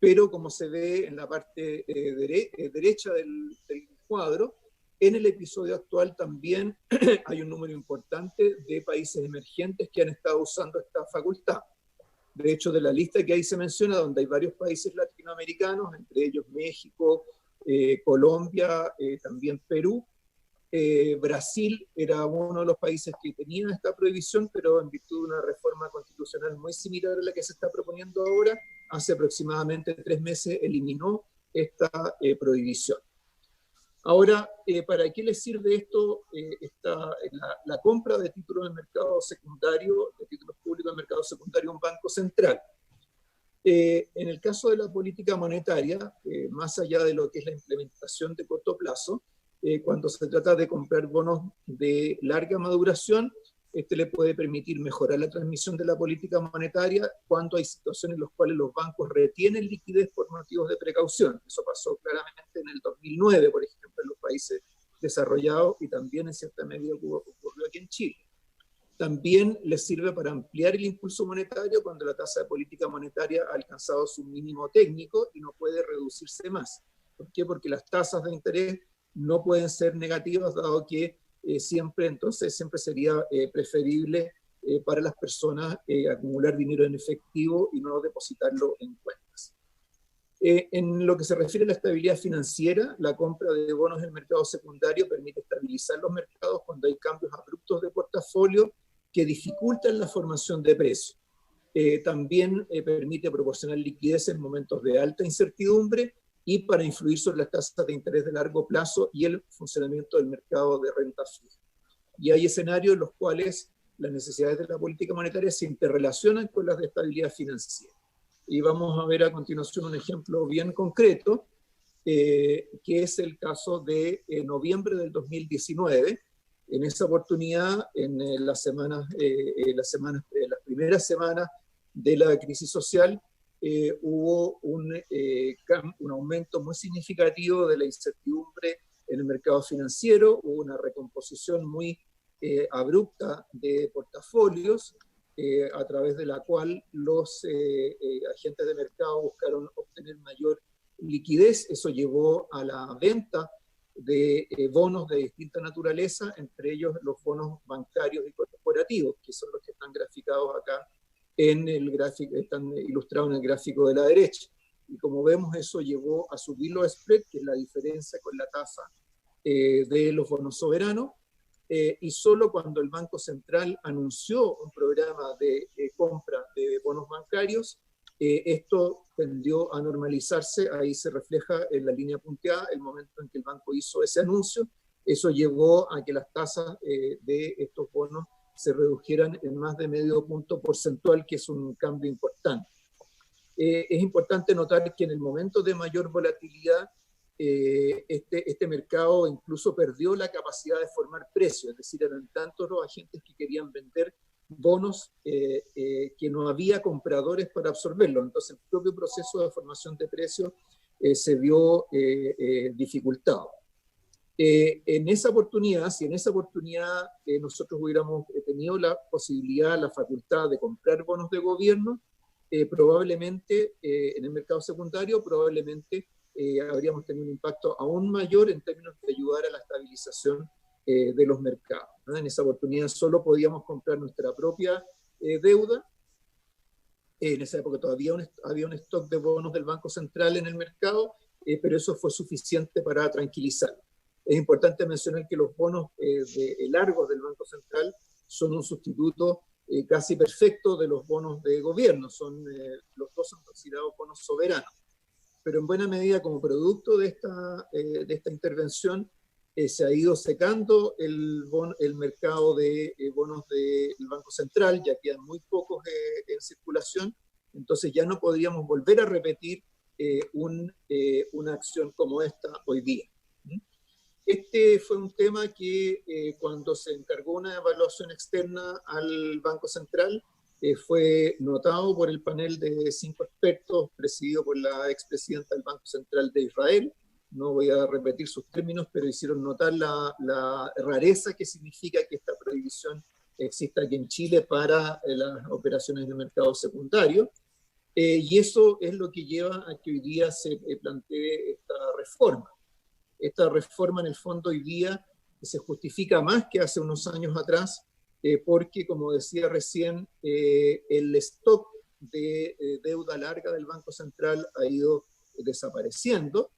pero como se ve en la parte derecha del cuadro, en el episodio actual también hay un número importante de países emergentes que han estado usando esta facultad. De hecho, de la lista que ahí se menciona, donde hay varios países latinoamericanos, entre ellos México, Colombia, también Perú, Brasil era uno de los países que tenía esta prohibición, pero en virtud de una reforma constitucional muy similar a la que se está proponiendo ahora, hace aproximadamente 3 meses eliminó esta prohibición. Ahora, ¿para qué le sirve esto? La compra de títulos del mercado secundario, de títulos públicos del mercado secundario, un banco central. En el caso de la política monetaria, más allá de lo que es la implementación de corto plazo, cuando se trata de comprar bonos de larga maduración, este le puede permitir mejorar la transmisión de la política monetaria cuando hay situaciones en las cuales los bancos retienen liquidez por motivos de precaución. Eso pasó claramente en el 2009, por ejemplo, en los países desarrollados, y también en cierta medida ocurrió aquí en Chile. También les sirve para ampliar el impulso monetario cuando la tasa de política monetaria ha alcanzado su mínimo técnico y no puede reducirse más. ¿Por qué? Porque las tasas de interés no pueden ser negativas, dado que siempre sería preferible para las personas acumular dinero en efectivo y no depositarlo en cuentas. En lo que se refiere a la estabilidad financiera, la compra de bonos en el mercado secundario permite estabilizar los mercados cuando hay cambios abruptos de portafolio que dificultan la formación de precios. También permite proporcionar liquidez en momentos de alta incertidumbre y para influir sobre las tasas de interés de largo plazo y el funcionamiento del mercado de renta fija. Y hay escenarios en los cuales las necesidades de la política monetaria se interrelacionan con las de estabilidad financiera. Y vamos a ver a continuación un ejemplo bien concreto, que es el caso de noviembre del 2019, En esa oportunidad, en las primeras semanas de la crisis social, hubo un aumento muy significativo de la incertidumbre en el mercado financiero, hubo una recomposición muy abrupta de portafolios, a través de la cual los agentes de mercado buscaron obtener mayor liquidez. Eso llevó a la venta de bonos de distinta naturaleza, entre ellos los bonos bancarios y corporativos, que son los que están graficados acá en el gráfico, están ilustrados en el gráfico de la derecha. Y como vemos, eso llevó a subir los spreads, que es la diferencia con la tasa de los bonos soberanos, y solo cuando el Banco Central anunció un programa de compra de bonos bancarios, esto tendió a normalizarse. Ahí se refleja en la línea punteada el momento en que el banco hizo ese anuncio. Eso llevó a que las tasas de estos bonos se redujeran en más de medio punto porcentual, que es un cambio importante. Es importante notar que en el momento de mayor volatilidad, este mercado incluso perdió la capacidad de formar precios, es decir, eran tantos los agentes que querían vender bonos que no había compradores para absorberlo. Entonces el propio proceso de formación de precios se vio dificultado. En esa oportunidad, si en esa oportunidad nosotros hubiéramos tenido la posibilidad, la facultad de comprar bonos de gobierno, probablemente en el mercado secundario, probablemente habríamos tenido un impacto aún mayor en términos de ayudar a la estabilización de los mercados, ¿no? En esa oportunidad solo podíamos comprar nuestra propia deuda. En esa época todavía había un stock de bonos del Banco Central en el mercado, pero eso fue suficiente para tranquilizar. Es importante mencionar que los bonos largos del Banco Central son un sustituto casi perfecto de los bonos de gobierno. Los dos son considerados bonos soberanos. Pero en buena medida, como producto de esta intervención, se ha ido secando el mercado de bonos del Banco Central, ya quedan muy pocos en circulación. Entonces ya no podríamos volver a repetir una acción como esta hoy día. Este fue un tema que cuando se encargó una evaluación externa al Banco Central, fue notado por el panel de 5 expertos presidido por la expresidenta del Banco Central de Israel. No voy a repetir sus términos, pero hicieron notar la rareza que significa que esta prohibición exista aquí en Chile para las operaciones de mercado secundario. Y eso es lo que lleva a que hoy día se plantee esta reforma. Esta reforma, en el fondo, hoy día se justifica más que hace unos años atrás, porque, como decía recién, el stock de deuda larga del Banco Central ha ido desapareciendo,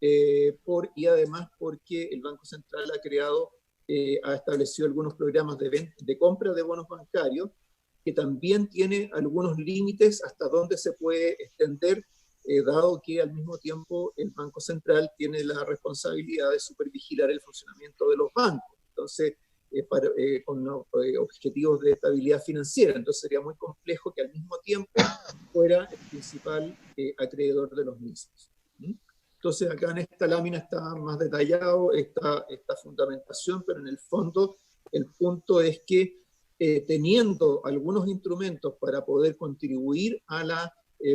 y además porque el Banco Central ha establecido algunos programas de compra de bonos bancarios, que también tiene algunos límites hasta dónde se puede extender, dado que al mismo tiempo el Banco Central tiene la responsabilidad de supervigilar el funcionamiento de los bancos. Entonces, con objetivos de estabilidad financiera. Entonces sería muy complejo que al mismo tiempo fuera el principal acreedor de los mismos. Entonces acá en esta lámina está más detallado esta fundamentación, pero en el fondo el punto es que teniendo algunos instrumentos para poder contribuir a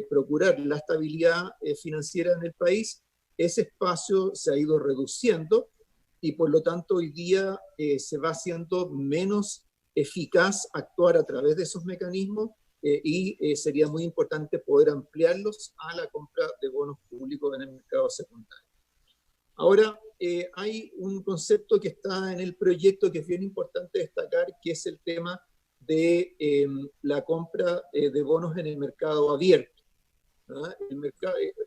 procurar la estabilidad financiera en el país, ese espacio se ha ido reduciendo, y por lo tanto hoy día se va haciendo menos eficaz actuar a través de esos mecanismos, y sería muy importante poder ampliarlos a la compra de bonos públicos en el mercado secundario. Ahora, hay un concepto que está en el proyecto que es bien importante destacar, que es el tema de la compra de bonos en el mercado abierto.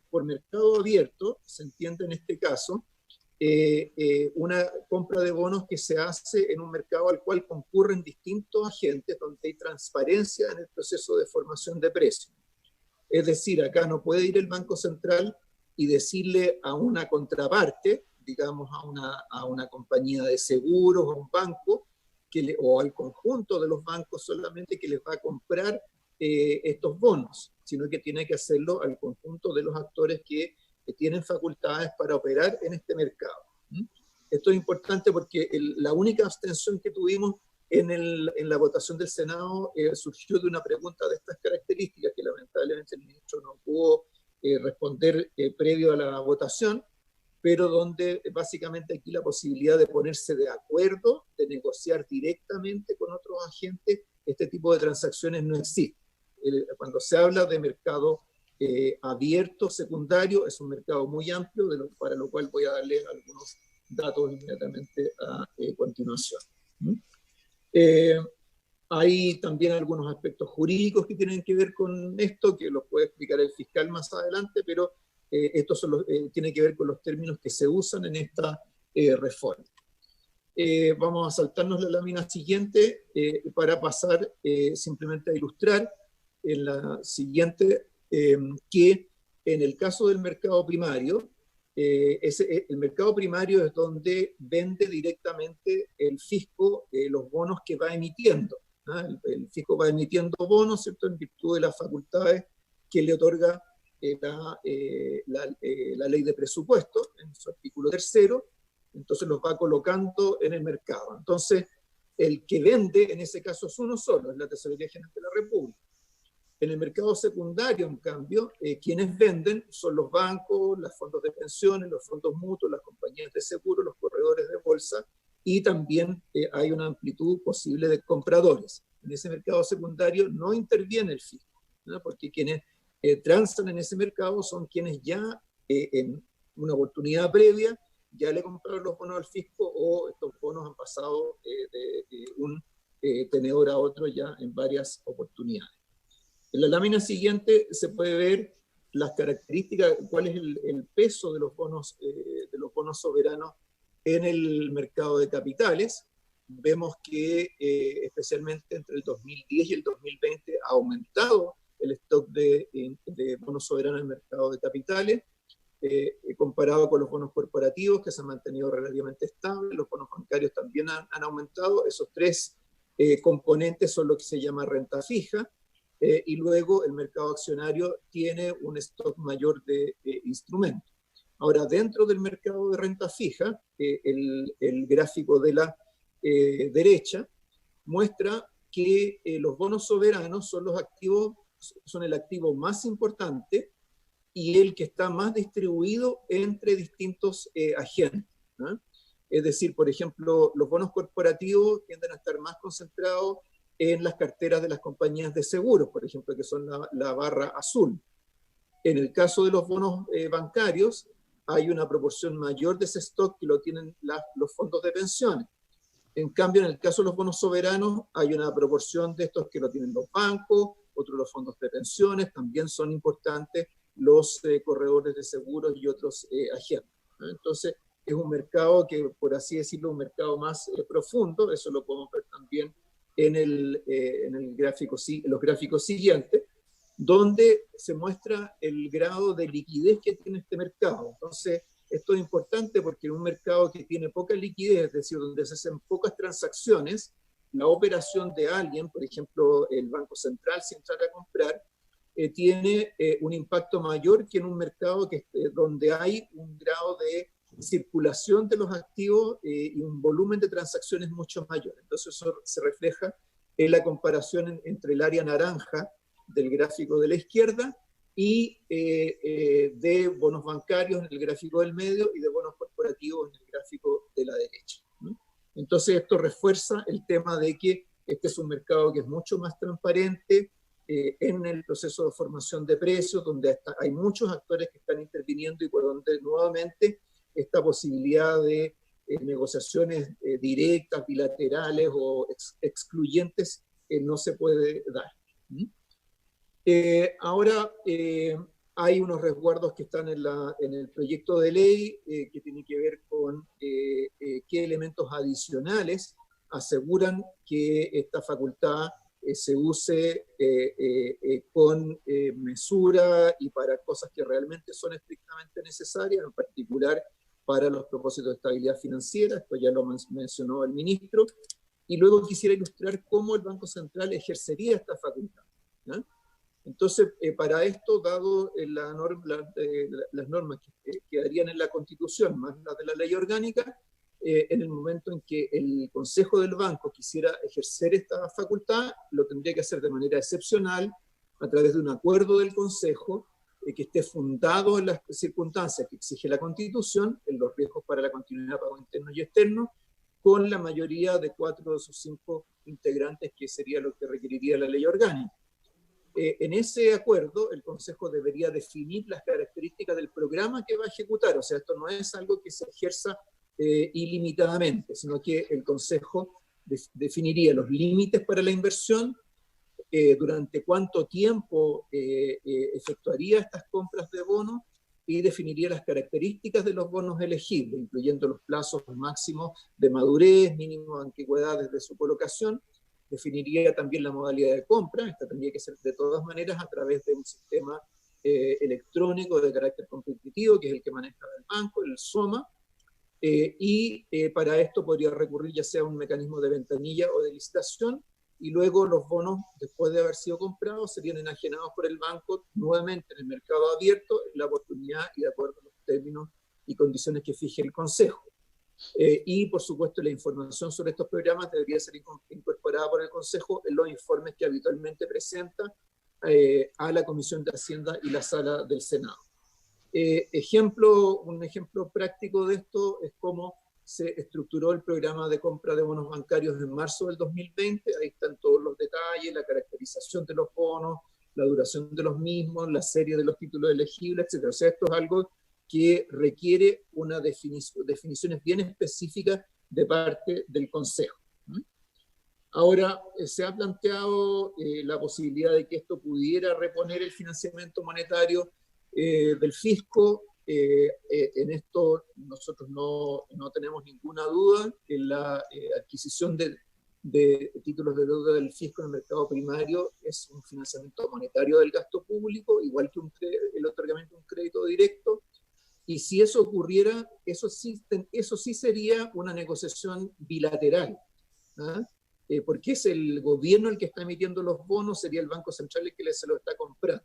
Por mercado abierto se entiende en este caso una compra de bonos que se hace en un mercado al cual concurren distintos agentes, donde hay transparencia en el proceso de formación de precios. Es decir, acá no puede ir el Banco Central y decirle a una contraparte, digamos a una compañía de seguros o a un banco, o al conjunto de los bancos solamente, que les va a comprar estos bonos, sino que tiene que hacerlo al conjunto de los actores que tienen facultades para operar en este mercado. Esto es importante porque la única abstención que tuvimos en la votación del Senado surgió de una pregunta de estas características que lamentablemente el ministro no pudo responder previo a la votación, pero donde básicamente aquí la posibilidad de ponerse de acuerdo, de negociar directamente con otros agentes, este tipo de transacciones no existe. Cuando se habla de mercado abierto, secundario, es un mercado muy amplio, para lo cual voy a darle algunos datos inmediatamente a continuación. Hay también algunos aspectos jurídicos que tienen que ver con esto, que los puede explicar el fiscal más adelante, pero estos tienen que ver con los términos que se usan en esta reforma. Vamos a saltarnos la lámina siguiente para pasar simplemente a ilustrar en la siguiente que en el caso del mercado primario, el mercado primario es donde vende directamente el fisco los bonos que va emitiendo. El fisco va emitiendo bonos, ¿cierto?, en virtud de las facultades que le otorga la ley de presupuesto, en su artículo 3º, entonces los va colocando en el mercado. Entonces, el que vende en ese caso es uno solo, es la Tesorería General de la República. En el mercado secundario, en cambio, quienes venden son los bancos, los fondos de pensiones, los fondos mutuos, las compañías de seguro, los corredores de bolsa, y también hay una amplitud posible de compradores. En ese mercado secundario no interviene el fisco, ¿no? Porque quienes transan en ese mercado son quienes ya en una oportunidad previa ya le compraron los bonos al fisco, o estos bonos han pasado de un tenedor a otro ya en varias oportunidades. En la lámina siguiente se puede ver las características, cuál es el peso de los bonos soberanos en el mercado de capitales. Vemos que especialmente entre el 2010 y el 2020 ha aumentado el stock de bonos soberanos en el mercado de capitales, comparado con los bonos corporativos, que se han mantenido relativamente estables. Los bonos bancarios también han aumentado. Esos tres componentes son lo que se llama renta fija. Y luego el mercado accionario tiene un stock mayor de instrumentos. Ahora, dentro del mercado de renta fija, el gráfico de la derecha muestra que los bonos soberanos son el activo más importante y el que está más distribuido entre distintos agentes, ¿no? Es decir, por ejemplo, los bonos corporativos tienden a estar más concentrados en las carteras de las compañías de seguros, por ejemplo, que son la barra azul. En el caso de los bonos bancarios, hay una proporción mayor de ese stock que lo tienen los fondos de pensiones. En cambio, en el caso de los bonos soberanos, hay una proporción de estos que lo tienen los bancos, otros los fondos de pensiones, también son importantes los corredores de seguros y otros agentes, ¿no? Entonces, es un mercado que, por así decirlo, un mercado más profundo. Eso lo podemos ver también en los gráficos siguientes, donde se muestra el grado de liquidez que tiene este mercado. Entonces, esto es importante porque en un mercado que tiene poca liquidez, es decir, donde se hacen pocas transacciones, la operación de alguien, por ejemplo, el Banco Central, si entrara a comprar, tiene un impacto mayor que en un mercado donde hay un grado de circulación de los activos y un volumen de transacciones mucho mayor. Entonces eso se refleja en la comparación entre el área naranja del gráfico de la izquierda y de bonos bancarios en el gráfico del medio y de bonos corporativos en el gráfico de la derecha, ¿no? Entonces esto refuerza el tema de que este es un mercado que es mucho más transparente en el proceso de formación de precios, donde hay muchos actores que están interviniendo y por donde nuevamente esta posibilidad de negociaciones directas, bilaterales o excluyentes no se puede dar. Ahora hay unos resguardos que están en el proyecto de ley que tienen que ver con qué elementos adicionales aseguran que esta facultad se use con mesura y para cosas que realmente son estrictamente necesarias, en particular para los propósitos de estabilidad financiera. Esto ya lo mencionó el ministro. Y luego quisiera ilustrar cómo el Banco Central ejercería esta facultad, ¿no? Entonces, para esto, dado las normas que quedarían en la Constitución, más las de la ley orgánica, en el momento en que el Consejo del Banco quisiera ejercer esta facultad, lo tendría que hacer de manera excepcional, a través de un acuerdo del Consejo, que esté fundado en las circunstancias que exige la Constitución, en los riesgos para la continuidad de pago interno y externo, con la mayoría de 4 de sus 5 integrantes, que sería lo que requeriría la ley orgánica. En ese acuerdo, el Consejo debería definir las características del programa que va a ejecutar. O sea, esto no es algo que se ejerza ilimitadamente, sino que el Consejo definiría los límites para la inversión, durante cuánto tiempo efectuaría estas compras de bonos, y definiría las características de los bonos elegibles, incluyendo los plazos máximos de madurez, mínimo de antigüedad desde su colocación. Definiría también la modalidad de compra. Esta tendría que ser de todas maneras a través de un sistema electrónico de carácter competitivo, que es el que maneja el banco, el SOMA, para esto podría recurrir ya sea a un mecanismo de ventanilla o de licitación, y luego los bonos, después de haber sido comprados, serían enajenados por el banco nuevamente en el mercado abierto, en la oportunidad y de acuerdo a los términos y condiciones que fije el Consejo. Y, por supuesto, la información sobre estos programas debería ser incorporada por el Consejo en los informes que habitualmente presenta a la Comisión de Hacienda y la Sala del Senado. Un ejemplo práctico de esto es cómo se estructuró el programa de compra de bonos bancarios en marzo del 2020. Ahí están todos los detalles, la caracterización de los bonos, la duración de los mismos, la serie de los títulos elegibles, etc. O sea, esto es algo que requiere una definiciones bien específicas de parte del Consejo. Ahora, se ha planteado la posibilidad de que esto pudiera reponer el financiamiento monetario del fisco. En esto nosotros no tenemos ninguna duda que la adquisición de títulos de deuda del fisco en el mercado primario es un financiamiento monetario del gasto público, igual que el otorgamiento de un crédito directo. Y si eso ocurriera, eso sí sería una negociación bilateral, ¿ah? Porque es el gobierno el que está emitiendo los bonos, sería el Banco Central el que se lo está comprando.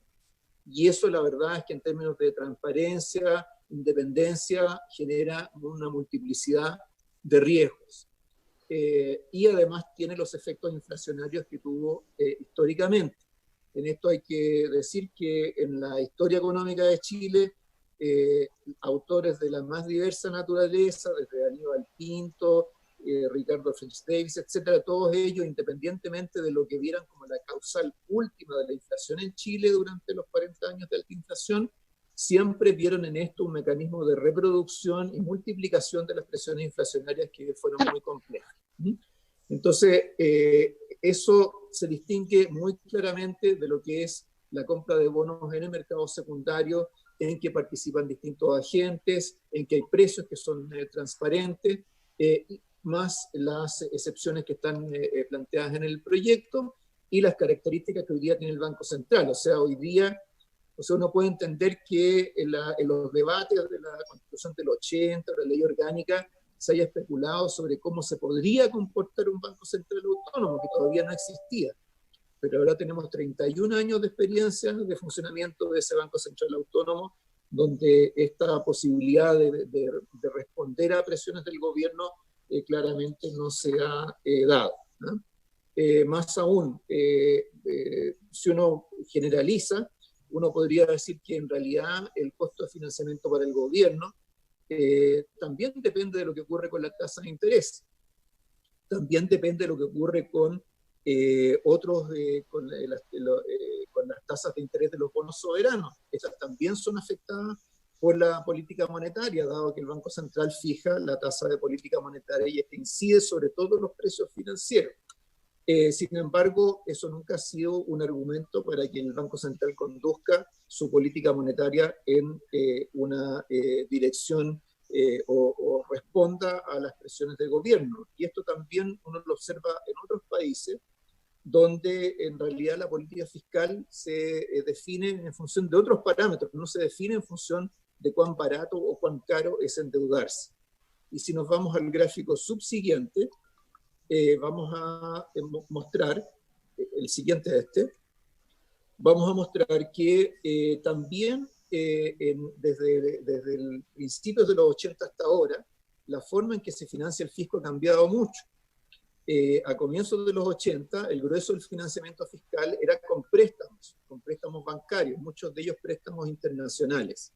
Y eso, la verdad, es que en términos de transparencia, independencia, genera una multiplicidad de riesgos. Y además tiene los efectos inflacionarios que tuvo históricamente. En esto hay que decir que en la historia económica de Chile, autores de la más diversa naturaleza, desde Aníbal Pinto, Ricardo French Davis, etcétera, todos ellos, independientemente de lo que vieran como la causal última de la inflación en Chile durante los 40 años de alta inflación, siempre vieron en esto un mecanismo de reproducción y multiplicación de las presiones inflacionarias que fueron muy complejas. Entonces, eso se distingue muy claramente de lo que es la compra de bonos en el mercado secundario, en que participan distintos agentes, en que hay precios que son transparentes, más las excepciones que están planteadas en el proyecto y las características que hoy día tiene el Banco Central. O sea, hoy día, uno puede entender que en los debates de la Constitución del 80, la ley orgánica, se haya especulado sobre cómo se podría comportar un Banco Central autónomo, que todavía no existía. Pero ahora tenemos 31 años de experiencia de funcionamiento de ese Banco Central autónomo, donde esta posibilidad de responder a presiones del gobierno claramente no se ha dado, ¿no? Más aún, si uno generaliza, uno podría decir que en realidad el costo de financiamiento para el gobierno también depende de lo que ocurre con la tasa de interés, también depende de lo que ocurre con con las tasas de interés de los bonos soberanos. Estas también son afectadas por la política monetaria, dado que el Banco Central fija la tasa de política monetaria y este incide sobre todo los precios financieros. Sin embargo, eso nunca ha sido un argumento para que el Banco Central conduzca su política monetaria en una dirección o responda a las presiones del gobierno. Y esto también uno lo observa en otros países, donde en realidad la política fiscal se define en función de otros parámetros, no se define en función de cuán barato o cuán caro es endeudarse. Y si nos vamos al gráfico subsiguiente, vamos a mostrar, el siguiente vamos a mostrar que también desde el principio de los 80 hasta ahora, la forma en que se financia el fisco ha cambiado mucho. A comienzos de los 80, el grueso del financiamiento fiscal era con préstamos bancarios, muchos de ellos préstamos internacionales.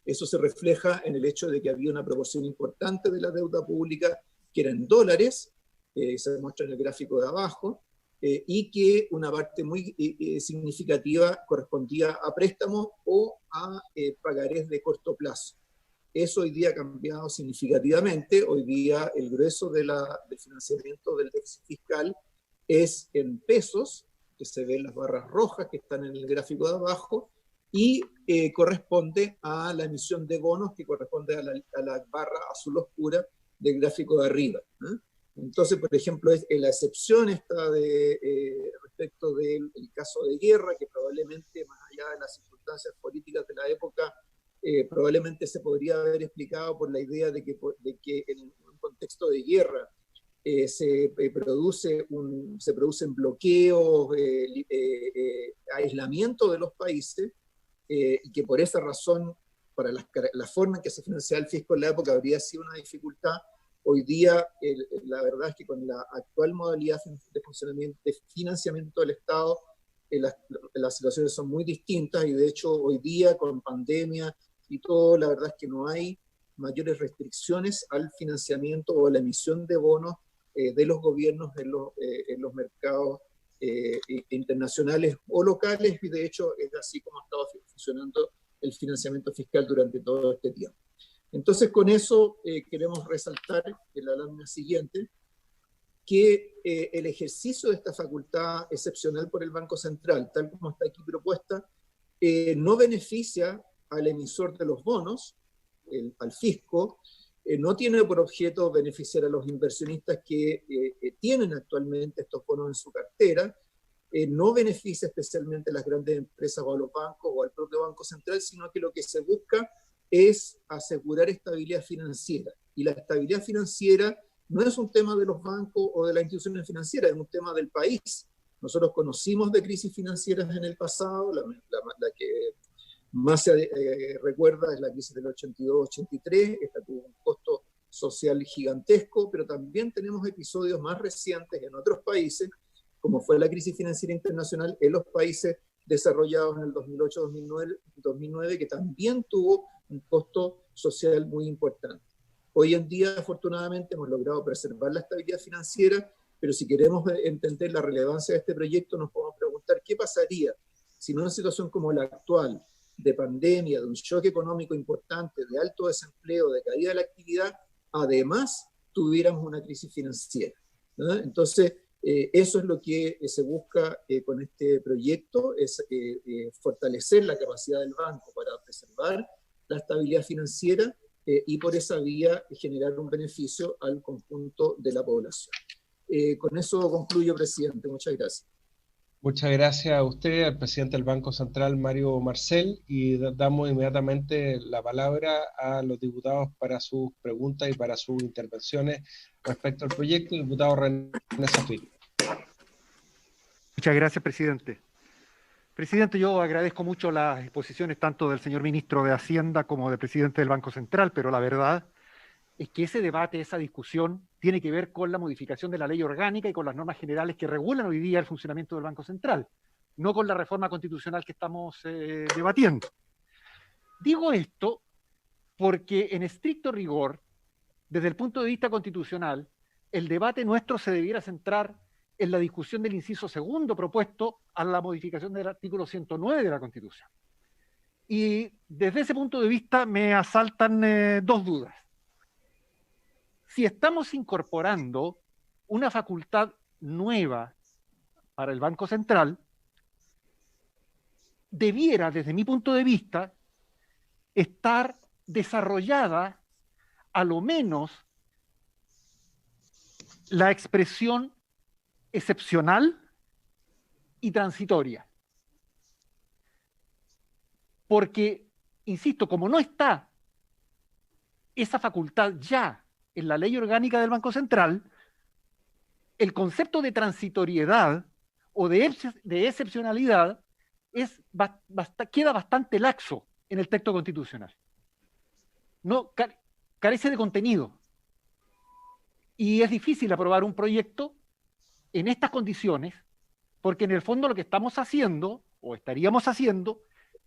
Eso se refleja en el hecho de que había una proporción importante de la deuda pública que era en dólares, se muestra en el gráfico de abajo, y que una parte muy significativa correspondía a préstamos o a pagarés de corto plazo. Eso hoy día ha cambiado significativamente. Hoy día el grueso del financiamiento del déficit fiscal es en pesos, que se ven las barras rojas que están en el gráfico de abajo, y corresponde a la emisión de bonos, que corresponde a la barra azul oscura del gráfico de arriba. Entonces, por ejemplo, la excepción está respecto del caso de guerra, que probablemente, más allá de las circunstancias políticas de la época, probablemente se podría haber explicado por la idea de que en un contexto de guerra se producen bloqueos, aislamiento de los países, y que por esa razón, para la forma en que se financiaba el fisco en la época, habría sido una dificultad. Hoy día, la verdad es que con la actual modalidad de funcionamiento, de financiamiento del Estado, las situaciones son muy distintas, y de hecho hoy día con pandemia y todo, la verdad es que no hay mayores restricciones al financiamiento o a la emisión de bonos de los gobiernos en los mercados internacionales o locales, y de hecho es así como ha estado funcionando el financiamiento fiscal durante todo este tiempo. Entonces, con eso queremos resaltar en la lámina siguiente que el ejercicio de esta facultad excepcional por el Banco Central, tal como está aquí propuesta, no beneficia al emisor de los bonos, al fisco, no tiene por objeto beneficiar a los inversionistas que tienen actualmente estos bonos en su cartera, no beneficia especialmente a las grandes empresas o a los bancos o al propio Banco Central, sino que lo que se busca es asegurar estabilidad financiera. Y la estabilidad financiera no es un tema de los bancos o de las instituciones financieras, es un tema del país. Nosotros conocimos de crisis financieras en el pasado, la que más se recuerda es la crisis del 82-83, esta tuvo un costo social gigantesco, pero también tenemos episodios más recientes en otros países, como fue la crisis financiera internacional en los países desarrollados en el 2008-2009, que también tuvo un costo social muy importante. Hoy en día, afortunadamente, hemos logrado preservar la estabilidad financiera, pero si queremos entender la relevancia de este proyecto, nos podemos preguntar qué pasaría si en una situación como la actual, de pandemia, de un shock económico importante, de alto desempleo, de caída de la actividad, además tuviéramos una crisis financiera, ¿no? Entonces, eso es lo que se busca con este proyecto, es fortalecer la capacidad del banco para preservar la estabilidad financiera y por esa vía generar un beneficio al conjunto de la población. Con eso concluyo, presidente. Muchas gracias. Muchas gracias a usted, al presidente del Banco Central, Mario Marcel, y damos inmediatamente la palabra a los diputados para sus preguntas y para sus intervenciones respecto al proyecto. El diputado René Zafir. Muchas gracias, presidente. Presidente, yo agradezco mucho las exposiciones tanto del señor ministro de Hacienda como del presidente del Banco Central, pero la verdad es que ese debate, esa discusión, tiene que ver con la modificación de la ley orgánica y con las normas generales que regulan hoy día el funcionamiento del Banco Central, no con la reforma constitucional que estamos debatiendo. Digo esto porque, en estricto rigor, desde el punto de vista constitucional, el debate nuestro se debiera centrar en la discusión del inciso segundo propuesto a la modificación del artículo 109 de la Constitución. Y desde ese punto de vista me asaltan dos dudas. Si estamos incorporando una facultad nueva para el Banco Central, debiera, desde mi punto de vista, estar desarrollada a lo menos la expresión excepcional y transitoria. Porque, insisto, como no está esa facultad ya en la ley orgánica del Banco Central, el concepto de transitoriedad o de excepcionalidad queda bastante laxo en el texto constitucional. No, carece de contenido. Y es difícil aprobar un proyecto en estas condiciones, porque en el fondo lo que estamos haciendo, o estaríamos haciendo,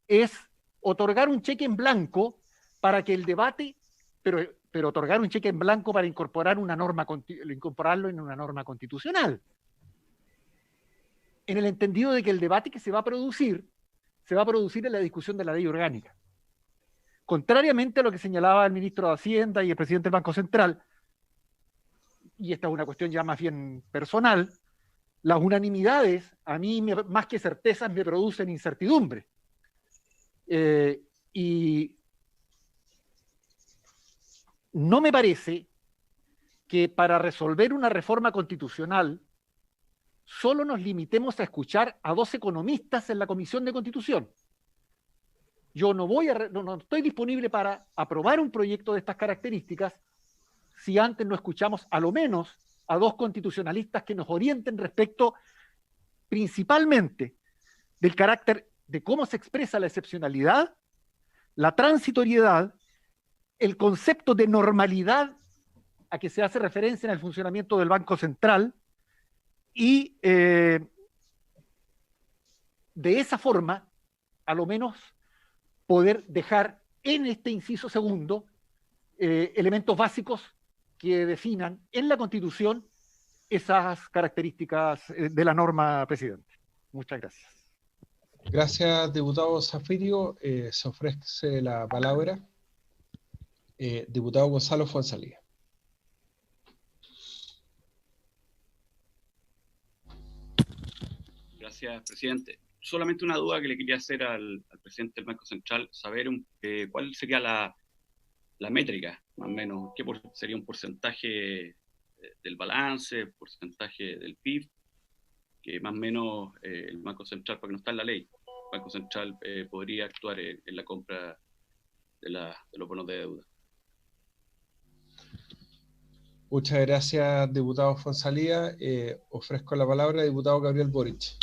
es otorgar un cheque en blanco para que el debate, pero otorgar un cheque en blanco para incorporarlo en una norma constitucional. En el entendido de que el debate que se va a producir en la discusión de la ley orgánica. Contrariamente a lo que señalaba el ministro de Hacienda y el presidente del Banco Central, y esta es una cuestión ya más bien personal, las unanimidades, a mí más que certezas, me producen incertidumbre. Y no me parece que para resolver una reforma constitucional solo nos limitemos a escuchar a 2 economistas en la Comisión de Constitución. Yo no estoy disponible para aprobar un proyecto de estas características si antes no escuchamos a lo menos a 2 constitucionalistas que nos orienten respecto principalmente del carácter de cómo se expresa la excepcionalidad, la transitoriedad, el concepto de normalidad a que se hace referencia en el funcionamiento del Banco Central, y de esa forma, a lo menos, poder dejar en este inciso segundo elementos básicos que definan en la Constitución esas características de la norma, presidente. Muchas gracias. Gracias, diputado Zafirio. Se ofrece la palabra. Diputado Gonzalo Fuenzalía. Gracias, presidente. Solamente una duda que le quería hacer al presidente del Banco Central, saber cuál sería la métrica, más o menos, qué sería un porcentaje del balance, porcentaje del PIB, que más o menos el Banco Central, porque no está en la ley, el Banco Central podría actuar en la compra de los bonos de deuda. Muchas gracias, diputado Fonsalía. Ofrezco la palabra al diputado Gabriel Boric.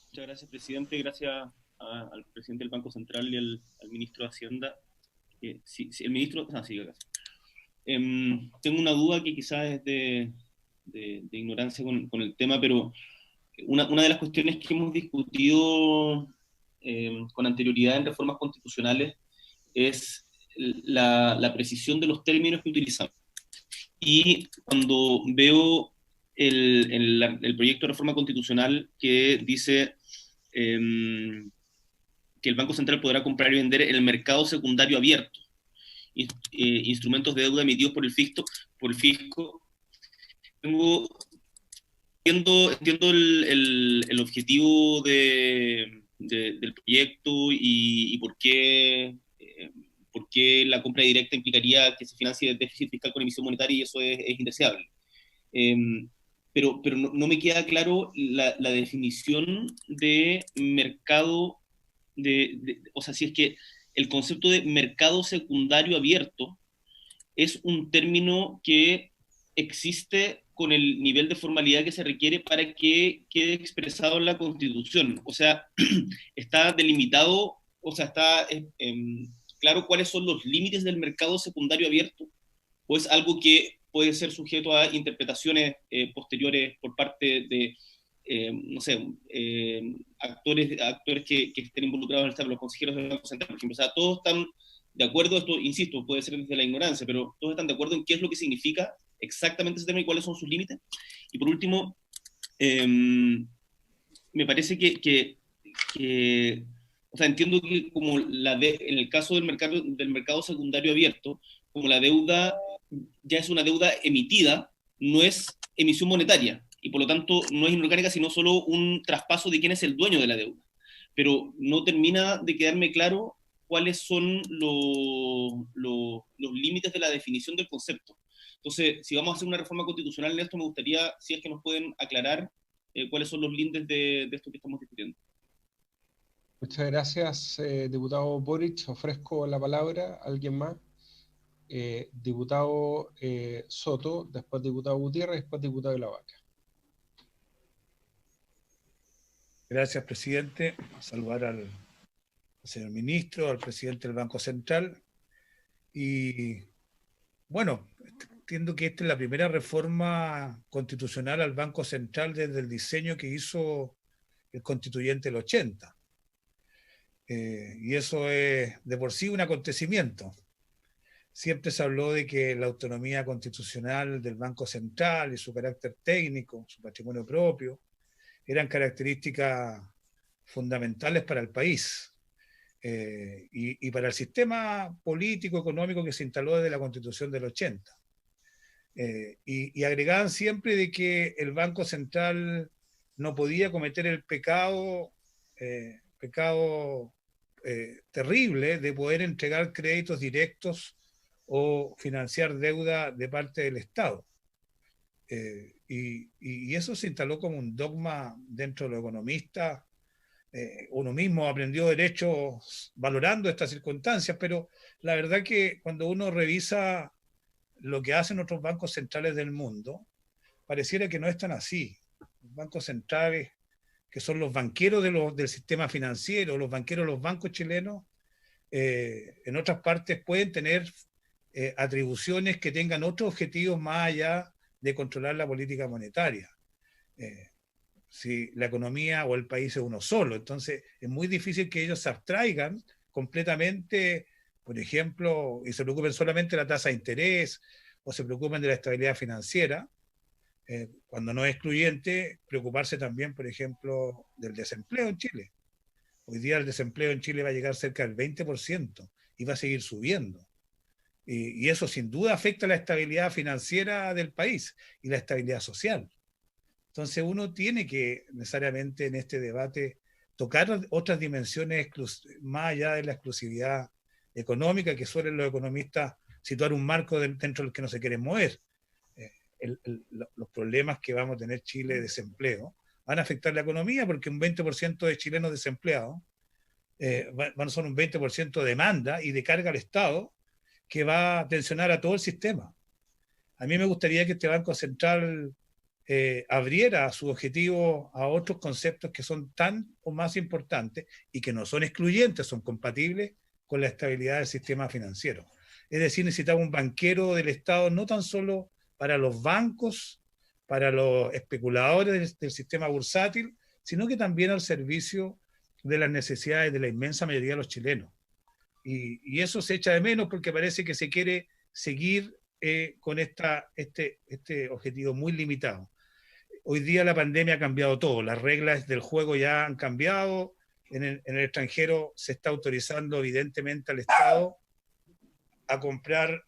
Muchas gracias, presidente. Gracias al presidente del Banco Central y al ministro de Hacienda. Sí, el ministro... sí, gracias. Tengo una duda que quizás es de ignorancia con el tema, pero una de las cuestiones que hemos discutido con anterioridad en reformas constitucionales es la precisión de los términos que utilizamos. Y cuando veo el proyecto de reforma constitucional que dice que el Banco Central podrá comprar y vender en el mercado secundario abierto instrumentos de deuda emitidos por el fisco, entiendo el objetivo del proyecto y por qué la compra directa implicaría que se financie el déficit fiscal con emisión monetaria, y eso es indeseable. Pero no me queda claro la definición de mercado, o sea, si es que el concepto de mercado secundario abierto es un término que existe con el nivel de formalidad que se requiere para que quede expresado en la Constitución. O sea, está delimitado, o sea, está claro cuáles son los límites del mercado secundario abierto, o es algo que puede ser sujeto a interpretaciones posteriores por parte de, no sé, actores que estén involucrados en el Estado, los consejeros del Banco Central, por ejemplo. O sea, todos están de acuerdo, esto, insisto, puede ser desde la ignorancia, pero todos están de acuerdo en qué es lo que significa exactamente ese término y cuáles son sus límites. Y por último, me parece que o sea, entiendo que como en el caso del mercado secundario abierto, como la deuda ya es una deuda emitida, no es emisión monetaria, y por lo tanto no es inorgánica, sino solo un traspaso de quién es el dueño de la deuda. Pero no termina de quedarme claro cuáles son los límites de la definición del concepto. Entonces, si vamos a hacer una reforma constitucional en esto, me gustaría, si es que nos pueden aclarar cuáles son los límites de esto que estamos discutiendo. Muchas gracias, diputado Boric. Ofrezco la palabra a alguien más. Diputado Soto, después diputado Gutiérrez, después diputado de la Vaca. Gracias, presidente. Saludar al señor ministro, al presidente del Banco Central. Y bueno, entiendo que esta es la primera reforma constitucional al Banco Central desde el diseño que hizo el constituyente del 80. Y eso es de por sí un acontecimiento. Siempre se habló de que la autonomía constitucional del Banco Central y su carácter técnico, su patrimonio propio, eran características fundamentales para el país y para el sistema político, económico que se instaló desde la Constitución del 80. Y agregaban siempre de que el Banco Central no podía cometer el pecado terrible de poder entregar créditos directos o financiar deuda de parte del Estado. Y eso se instaló como un dogma dentro de los economistas. Uno mismo aprendió derecho valorando estas circunstancias, pero la verdad que cuando uno revisa lo que hacen otros bancos centrales del mundo, pareciera que no es tan así. Los bancos centrales, que son los banqueros del sistema financiero, los banqueros de los bancos chilenos, en otras partes pueden tener atribuciones que tengan otros objetivos más allá de controlar la política monetaria. Si la economía o el país es uno solo, entonces es muy difícil que ellos se abstraigan completamente, por ejemplo, y se preocupen solamente de la tasa de interés o se preocupen de la estabilidad financiera, cuando no es excluyente, preocuparse también, por ejemplo, del desempleo en Chile. Hoy día el desempleo en Chile va a llegar cerca del 20% y va a seguir subiendo. Y eso sin duda afecta la estabilidad financiera del país y la estabilidad social. Entonces uno tiene que necesariamente en este debate tocar otras dimensiones más allá de la exclusividad económica que suelen los economistas situar un marco dentro del que no se quieren mover. Los problemas que vamos a tener Chile de desempleo van a afectar la economía porque un 20% de chilenos desempleados son un 20% de demanda y de carga al Estado que va a tensionar a todo el sistema. A mí me gustaría que este Banco Central abriera su objetivo a otros conceptos que son tan o más importantes y que no son excluyentes, son compatibles con la estabilidad del sistema financiero. Es decir, necesitamos un banquero del Estado no tan solo para los bancos, para los especuladores del sistema bursátil, sino que también al servicio de las necesidades de la inmensa mayoría de los chilenos. Y eso se echa de menos porque parece que se quiere seguir con este objetivo muy limitado. Hoy día la pandemia ha cambiado todo, las reglas del juego ya han cambiado, en el extranjero se está autorizando evidentemente al Estado a comprar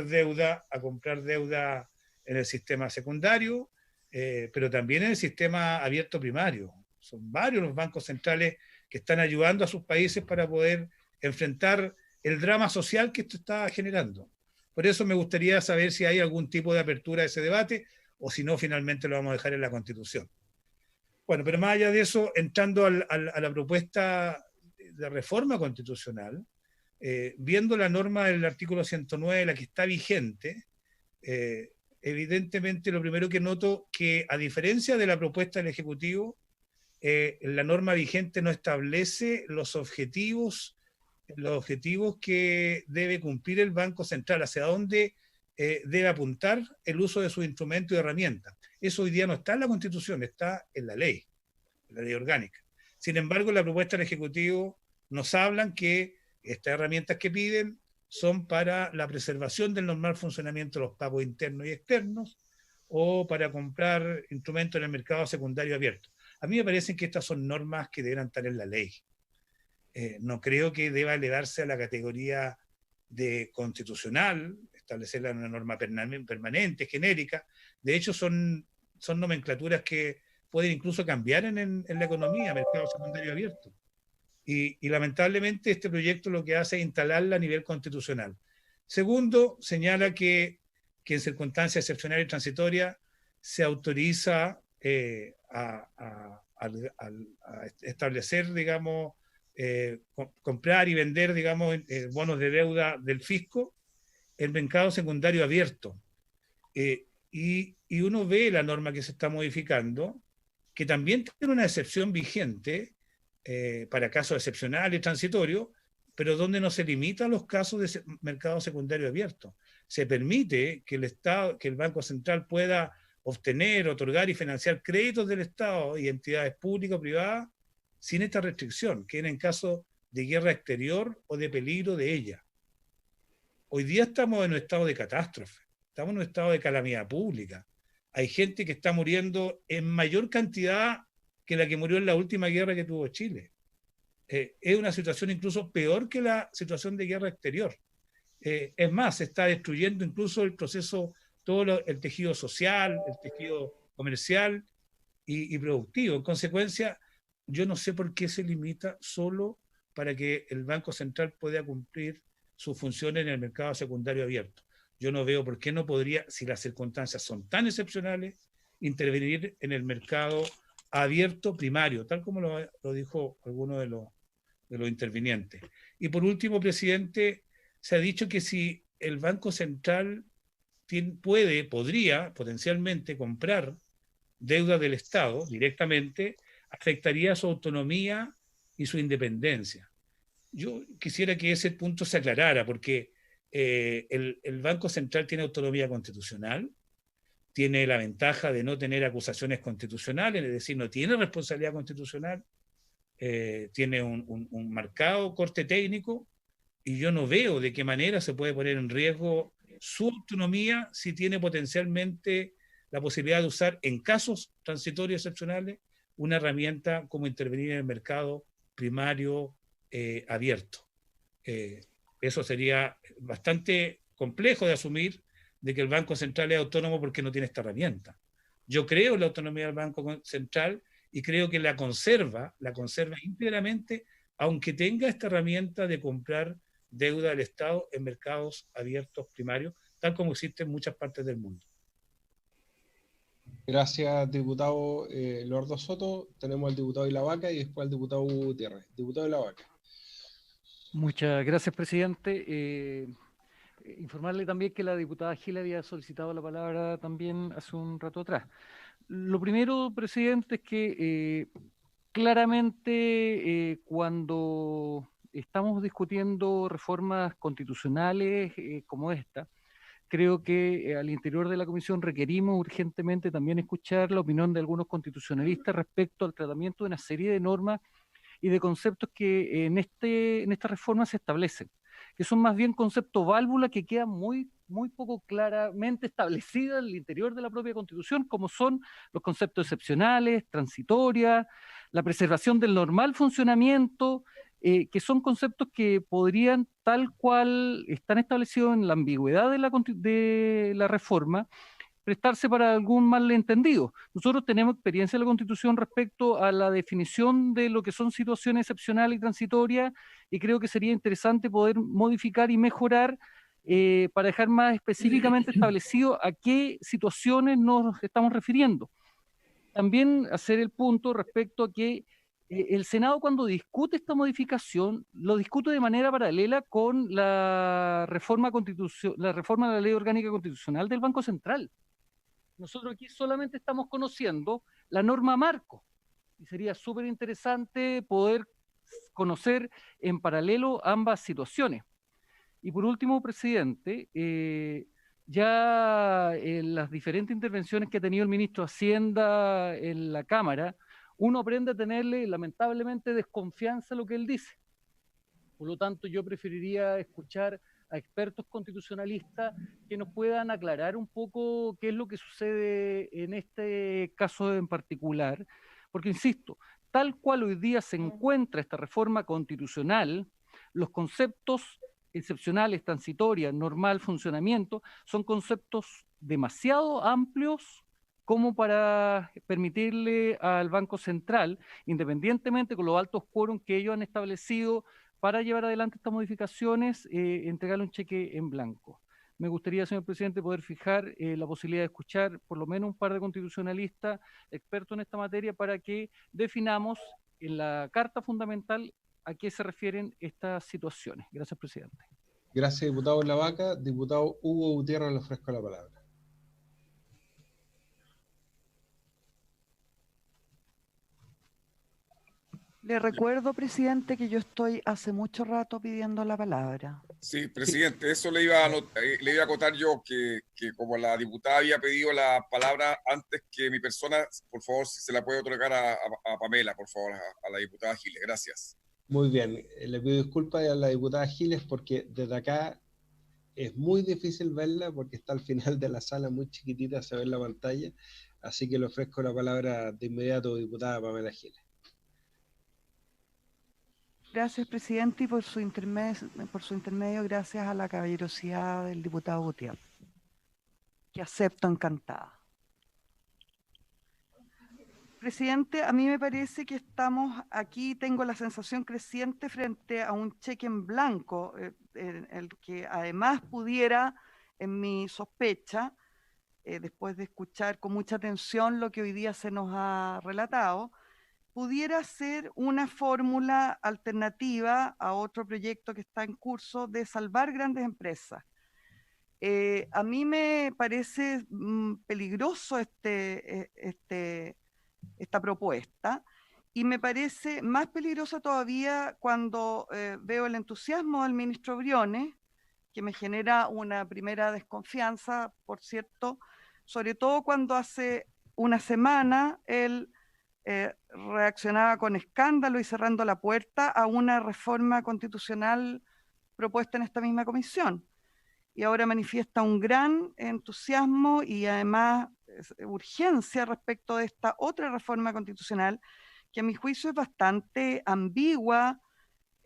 deuda en el sistema secundario, pero también en el sistema abierto primario. Son varios los bancos centrales que están ayudando a sus países para poder enfrentar el drama social que esto está generando. Por eso me gustaría saber si hay algún tipo de apertura a ese debate o si no, finalmente lo vamos a dejar en la Constitución. Bueno, pero más allá de eso, entrando a la propuesta de reforma constitucional, viendo la norma del artículo 109, la que está vigente, evidentemente lo primero que noto que a diferencia de la propuesta del Ejecutivo, la norma vigente no establece los objetivos que debe cumplir el Banco Central, hacia dónde debe apuntar el uso de sus instrumentos y herramientas. Eso hoy día no está en la Constitución, está en la ley orgánica. Sin embargo, en la propuesta del Ejecutivo nos hablan que estas herramientas que piden son para la preservación del normal funcionamiento de los pagos internos y externos o para comprar instrumentos en el mercado secundario abierto. A mí me parece que estas son normas que deberán estar en la ley. No creo que deba elevarse a la categoría de constitucional, establecerla en una norma permanente, genérica. De hecho, son nomenclaturas que pueden incluso cambiar en la economía, mercado secundario abierto. Y lamentablemente este proyecto lo que hace es instalarla a nivel constitucional. Segundo, señala que en circunstancias excepcionales y transitorias se autoriza a establecer, digamos, comprar y vender, digamos, bonos de deuda del fisco en mercado secundario abierto. Y uno ve la norma que se está modificando, que también tiene una excepción vigente para casos excepcionales y transitorios, pero donde no se limita a los casos de mercado secundario abierto. Se permite que el Estado, que el Banco Central pueda obtener, otorgar y financiar créditos del Estado y entidades públicas o privadas sin esta restricción, que en caso de guerra exterior o de peligro de ella. Hoy día estamos en un estado de catástrofe, estamos en un estado de calamidad pública. Hay gente que está muriendo en mayor cantidad que la que murió en la última guerra que tuvo Chile. Es una situación incluso peor que la situación de guerra exterior. Es más, se está destruyendo incluso el proceso, todo el tejido social, el tejido comercial y productivo. En consecuencia, yo no sé por qué se limita solo para que el Banco Central pueda cumplir sus funciones en el mercado secundario abierto. Yo no veo por qué no podría, si las circunstancias son tan excepcionales, intervenir en el mercado abierto primario, tal como lo dijo alguno de los intervinientes. Y por último, presidente, se ha dicho que si el Banco Central podría potencialmente comprar deuda del Estado directamente, afectaría su autonomía y su independencia. Yo quisiera que ese punto se aclarara, porque el Banco Central tiene autonomía constitucional, tiene la ventaja de no tener acusaciones constitucionales, es decir, no tiene responsabilidad constitucional, tiene un marcado corte técnico, y yo no veo de qué manera se puede poner en riesgo su autonomía si tiene potencialmente la posibilidad de usar en casos transitorios excepcionales una herramienta como intervenir en el mercado primario abierto. Eso sería bastante complejo de asumir, de que el Banco Central es autónomo porque no tiene esta herramienta. Yo creo en la autonomía del Banco Central y creo que la conserva íntegramente, aunque tenga esta herramienta de comprar deuda del Estado en mercados abiertos primarios, tal como existe en muchas partes del mundo. Gracias, diputado Lordo Soto. Tenemos al diputado de la Vaca y después al diputado Hugo Gutiérrez. Diputado de la Vaca. Muchas gracias, presidente. Informarle también que la diputada Gil había solicitado la palabra también hace un rato atrás. Lo primero, presidente, es que claramente cuando estamos discutiendo reformas constitucionales como esta, creo que al interior de la comisión requerimos urgentemente también escuchar la opinión de algunos constitucionalistas respecto al tratamiento de una serie de normas y de conceptos que en esta reforma se establecen, que son más bien conceptos válvula que quedan muy poco claramente establecidos en el interior de la propia Constitución, como son los conceptos excepcionales, transitorias, la preservación del normal funcionamiento, que son conceptos que podrían, tal cual están establecidos en la ambigüedad de la reforma, prestarse para algún malentendido. Nosotros tenemos experiencia en la Constitución respecto a la definición de lo que son situaciones excepcionales y transitorias, y creo que sería interesante poder modificar y mejorar para dejar más específicamente establecido a qué situaciones nos estamos refiriendo. También hacer el punto respecto a que el Senado, cuando discute esta modificación, lo discute de manera paralela con la reforma de la Ley Orgánica Constitucional del Banco Central. Nosotros aquí solamente estamos conociendo la norma marco y sería súper interesante poder conocer en paralelo ambas situaciones. Y por último, presidente, ya en las diferentes intervenciones que ha tenido el ministro de Hacienda en la Cámara, uno aprende a tenerle lamentablemente desconfianza a lo que él dice. Por lo tanto, yo preferiría escuchar a expertos constitucionalistas que nos puedan aclarar un poco qué es lo que sucede en este caso en particular, porque insisto, tal cual hoy día se encuentra esta reforma constitucional, los conceptos excepcionales, transitorias, normal funcionamiento, son conceptos demasiado amplios como para permitirle al Banco Central, independientemente con los altos quórum que ellos han establecido para llevar adelante estas modificaciones, entregarle un cheque en blanco. Me gustaría, señor presidente, poder fijar la posibilidad de escuchar por lo menos un par de constitucionalistas expertos en esta materia para que definamos en la Carta Fundamental a qué se refieren estas situaciones. Gracias, presidente. Gracias, diputado La Vaca. Diputado Hugo Gutiérrez, le ofrezco la palabra. Le recuerdo, presidente, que yo estoy hace mucho rato pidiendo la palabra. Sí, presidente, eso le iba a acotar yo, que como la diputada había pedido la palabra antes que mi persona, por favor, si se la puede otorgar a Pamela, por favor, a la diputada Giles. Gracias. Muy bien, le pido disculpas a la diputada Giles porque desde acá es muy difícil verla porque está al final de la sala, muy chiquitita, se ve en la pantalla, así que le ofrezco la palabra de inmediato, diputada Pamela Giles. Gracias, presidente, y por su intermedio, gracias a la caballerosidad del diputado Gutiérrez, que acepto encantada. Presidente, a mí me parece que estamos aquí, tengo la sensación creciente frente a un cheque en blanco, en el que además pudiera, en mi sospecha, después de escuchar con mucha atención lo que hoy día se nos ha relatado, pudiera ser una fórmula alternativa a otro proyecto que está en curso de salvar grandes empresas. A mí me parece peligroso esta propuesta, y me parece más peligrosa todavía cuando veo el entusiasmo del ministro Briones, que me genera una primera desconfianza, por cierto, sobre todo cuando hace una semana él reaccionaba con escándalo y cerrando la puerta a una reforma constitucional propuesta en esta misma comisión. Y ahora manifiesta un gran entusiasmo y además urgencia respecto de esta otra reforma constitucional que a mi juicio es bastante ambigua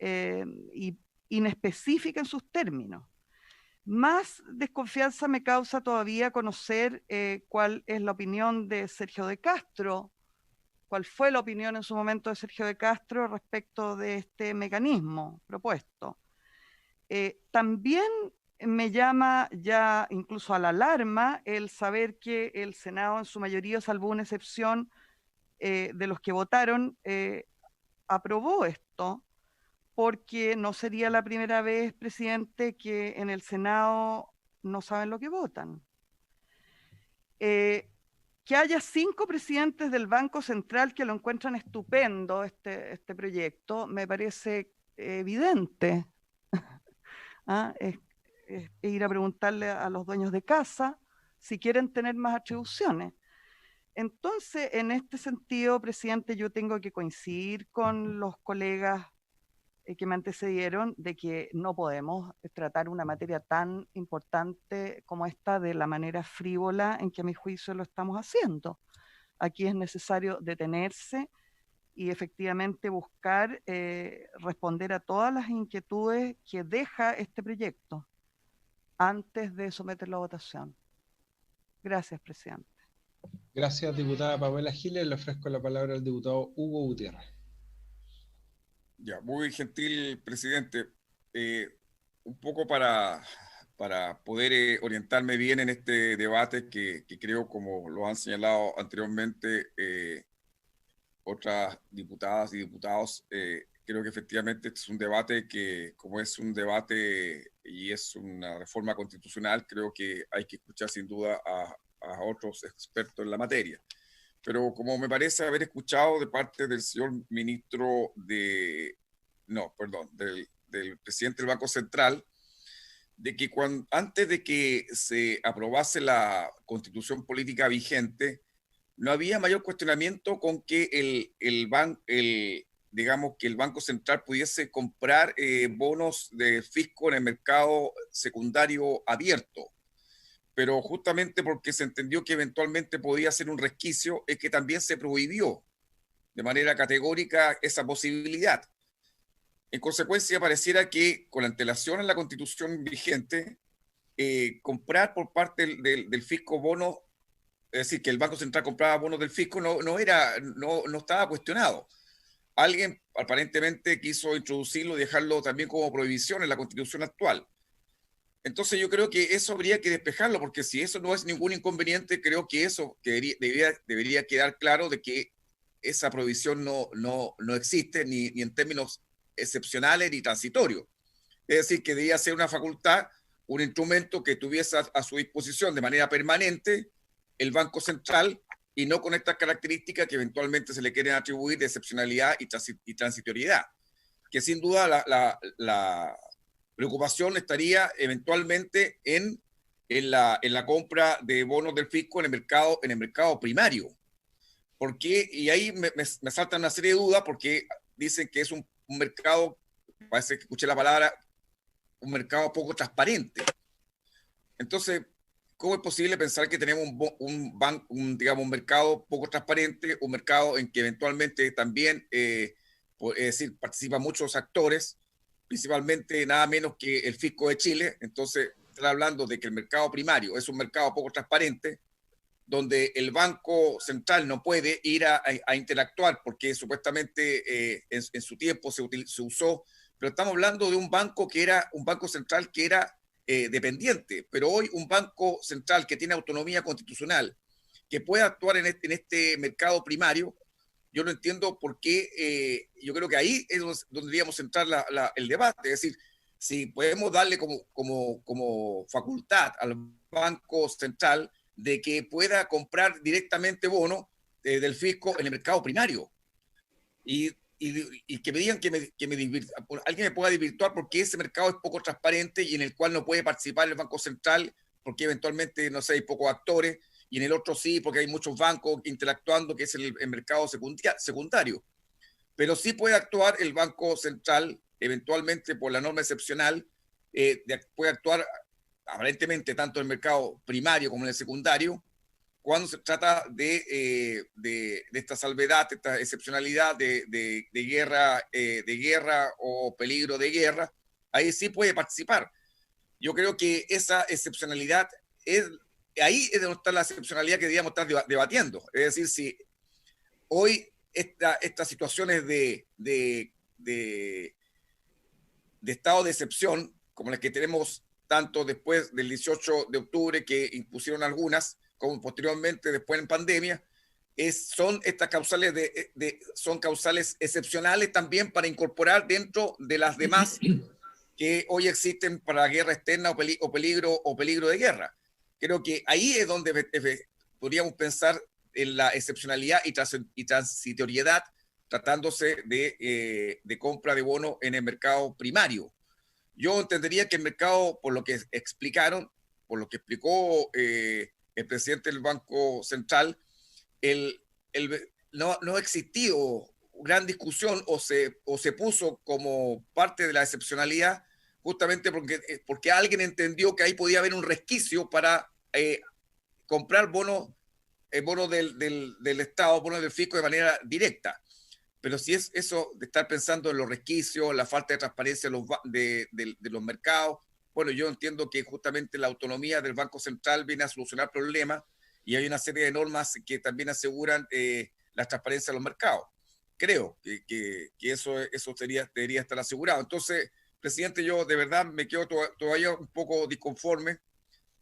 y inespecífica en sus términos. Más desconfianza me causa todavía conocer cuál es la opinión de Sergio de Castro, cuál fue la opinión en su momento de Sergio de Castro respecto de este mecanismo propuesto. También me llama ya incluso a la alarma el saber que el Senado en su mayoría, salvo una excepción de los que votaron, aprobó esto, porque no sería la primera vez, presidente, que en el Senado no saben lo que votan. Que haya 5 presidentes del Banco Central que lo encuentran estupendo este proyecto, me parece evidente. ¿Ah? Es ir a preguntarle a los dueños de casa si quieren tener más atribuciones. Entonces, en este sentido, presidente, yo tengo que coincidir con los colegas que me antecedieron de que no podemos tratar una materia tan importante como esta de la manera frívola en que a mi juicio lo estamos haciendo. Aquí es necesario detenerse y efectivamente buscar responder a todas las inquietudes que deja este proyecto antes de someterlo a votación. Gracias, presidente. Gracias, diputada Pamela Giles. Le ofrezco la palabra al diputado Hugo Gutiérrez. Ya, muy gentil, presidente. Un poco para poder orientarme bien en este debate que creo, como lo han señalado anteriormente otras diputadas y diputados, creo que efectivamente este es un debate que, como es un debate y es una reforma constitucional, creo que hay que escuchar sin duda a otros expertos en la materia. Pero como me parece haber escuchado de parte del señor ministro del presidente del Banco Central, de que antes de que se aprobase la constitución política vigente, no había mayor cuestionamiento con que digamos que el Banco Central pudiese comprar bonos de fisco en el mercado secundario abierto. Pero justamente porque se entendió que eventualmente podía ser un resquicio, es que también se prohibió de manera categórica esa posibilidad. En consecuencia, pareciera que con la antelación en la constitución vigente, comprar por parte del fisco bonos, es decir, que el Banco Central compraba bonos del fisco, no estaba cuestionado. Alguien aparentemente quiso introducirlo y dejarlo también como prohibición en la constitución actual. Entonces yo creo que eso habría que despejarlo, porque si eso no es ningún inconveniente, creo que eso debería quedar claro de que esa prohibición no existe ni en términos excepcionales ni transitorios. Es decir, que debía ser una facultad, un instrumento que tuviese a su disposición de manera permanente el Banco Central y no con estas características que eventualmente se le quieren atribuir de excepcionalidad y transitoriedad, que sin duda la preocupación estaría eventualmente en la compra de bonos del fisco en el mercado primario. ¿Por qué? Y ahí me saltan una serie de dudas, porque dicen que es un mercado, parece que escuché la palabra, un mercado poco transparente. Entonces, ¿cómo es posible pensar que tenemos un mercado poco transparente, un mercado en que eventualmente también es decir, participan muchos actores, principalmente nada menos que el Fisco de Chile? Entonces, están hablando de que el mercado primario es un mercado poco transparente, donde el Banco Central no puede ir a interactuar porque supuestamente en su tiempo se usó, pero estamos hablando de un banco que era un banco central que era dependiente, pero hoy un banco central que tiene autonomía constitucional, que puede actuar en este mercado primario, yo no entiendo por qué. Yo creo que ahí es donde deberíamos centrar el debate, es decir, si podemos darle como facultad al Banco Central de que pueda comprar directamente bonos del fisco en el mercado primario. Y que me digan alguien me pueda desvirtuar porque ese mercado es poco transparente y en el cual no puede participar el Banco Central porque eventualmente, no sé, hay pocos actores, y en el otro sí, porque hay muchos bancos interactuando, que es el mercado secundario. Pero sí puede actuar el Banco Central, eventualmente por la norma excepcional, puede actuar aparentemente tanto en el mercado primario como en el secundario, cuando se trata de esta salvedad, esta excepcionalidad de guerra o peligro de guerra. Ahí sí puede participar. Yo creo que esa excepcionalidad ahí es donde está la excepcionalidad que deberíamos estar debatiendo. Es decir, si hoy estas situaciones de estado de excepción, como las que tenemos tanto después del 18 de octubre, que impusieron algunas, como posteriormente después en pandemia, son estas causales son causales excepcionales también para incorporar dentro de las demás que hoy existen para guerra externa o peligro de guerra. Creo que ahí es donde podríamos pensar en la excepcionalidad y transitoriedad, tratándose de compra de bonos en el mercado primario. Yo entendería que el mercado, por lo que explicaron, por lo que explicó el presidente del Banco Central, no ha existido gran discusión o se puso como parte de la excepcionalidad, justamente porque alguien entendió que ahí podía haber un resquicio para comprar bonos del Estado, bonos del fisco de manera directa. Pero si es eso de estar pensando en los resquicios, la falta de transparencia de los mercados, bueno, yo entiendo que justamente la autonomía del Banco Central viene a solucionar problemas y hay una serie de normas que también aseguran la transparencia de los mercados. Creo que eso debería estar asegurado. Entonces, presidente, yo de verdad me quedo todavía un poco disconforme.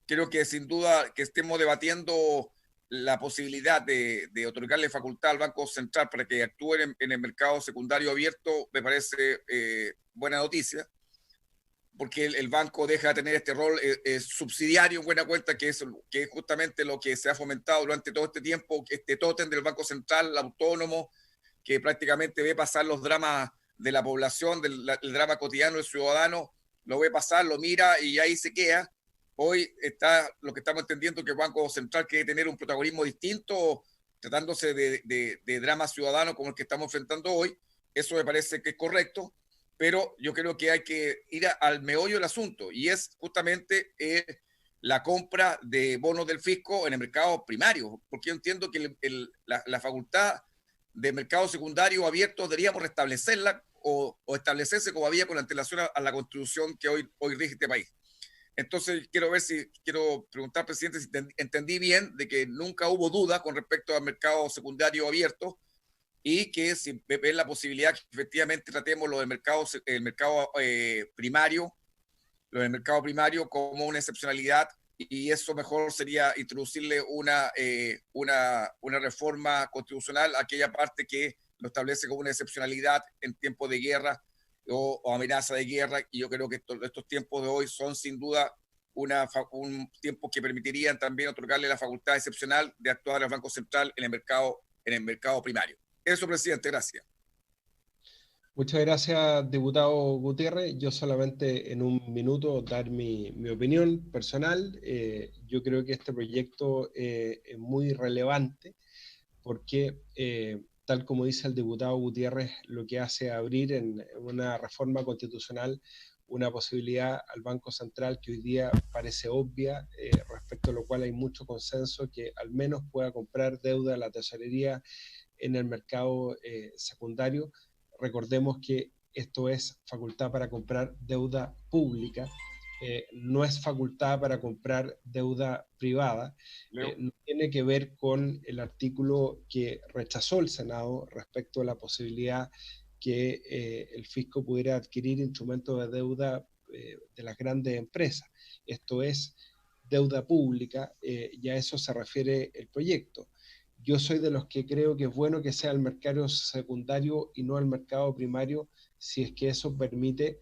Creo que sin duda que estemos debatiendo la posibilidad de otorgarle facultad al Banco Central para que actúe en el mercado secundario abierto me parece buena noticia, porque el banco deja de tener este rol subsidiario en buena cuenta, que es justamente lo que se ha fomentado durante todo este tiempo, este tótem del Banco Central autónomo, que prácticamente ve pasar los dramas de la población, el drama cotidiano del ciudadano, lo ve pasar, lo mira y ahí se queda. Hoy está lo que estamos entendiendo, que el Banco Central quiere tener un protagonismo distinto, tratándose de dramas ciudadanos como el que estamos enfrentando hoy. Eso me parece que es correcto, pero yo creo que hay que ir al meollo del asunto, y es justamente la compra de bonos del fisco en el mercado primario, porque yo entiendo que la facultad de mercado secundario abierto deberíamos restablecerla o establecerse como había con antelación a la constitución que hoy rige este país. Entonces, quiero preguntar, presidente, si entendí bien de que nunca hubo duda con respecto al mercado secundario abierto, y que si ven la posibilidad que efectivamente tratemos el mercado primario como una excepcionalidad, y eso mejor sería introducirle una reforma constitucional a aquella parte que lo establece como una excepcionalidad en tiempos de guerra o amenaza de guerra. Y yo creo que estos tiempos de hoy son sin duda un tiempo que permitiría también otorgarle la facultad excepcional de actuar al Banco Central en el mercado primario. Eso, presidente, gracias. Muchas gracias, diputado Gutiérrez. Yo solamente en un minuto dar mi opinión personal. Yo creo que este proyecto es muy relevante porque, tal como dice el diputado Gutiérrez, lo que hace es abrir en una reforma constitucional una posibilidad al Banco Central que hoy día parece obvia, respecto a lo cual hay mucho consenso, que al menos pueda comprar deuda a la tesorería en el mercado secundario. Recordemos que esto es facultad para comprar deuda pública, no es facultad para comprar deuda privada. No tiene que ver con el artículo que rechazó el Senado respecto a la posibilidad que el fisco pudiera adquirir instrumentos de deuda de las grandes empresas. Esto es deuda pública, y a eso se refiere el proyecto. Yo soy de los que creo que es bueno que sea el mercado secundario y no el mercado primario, si es que eso permite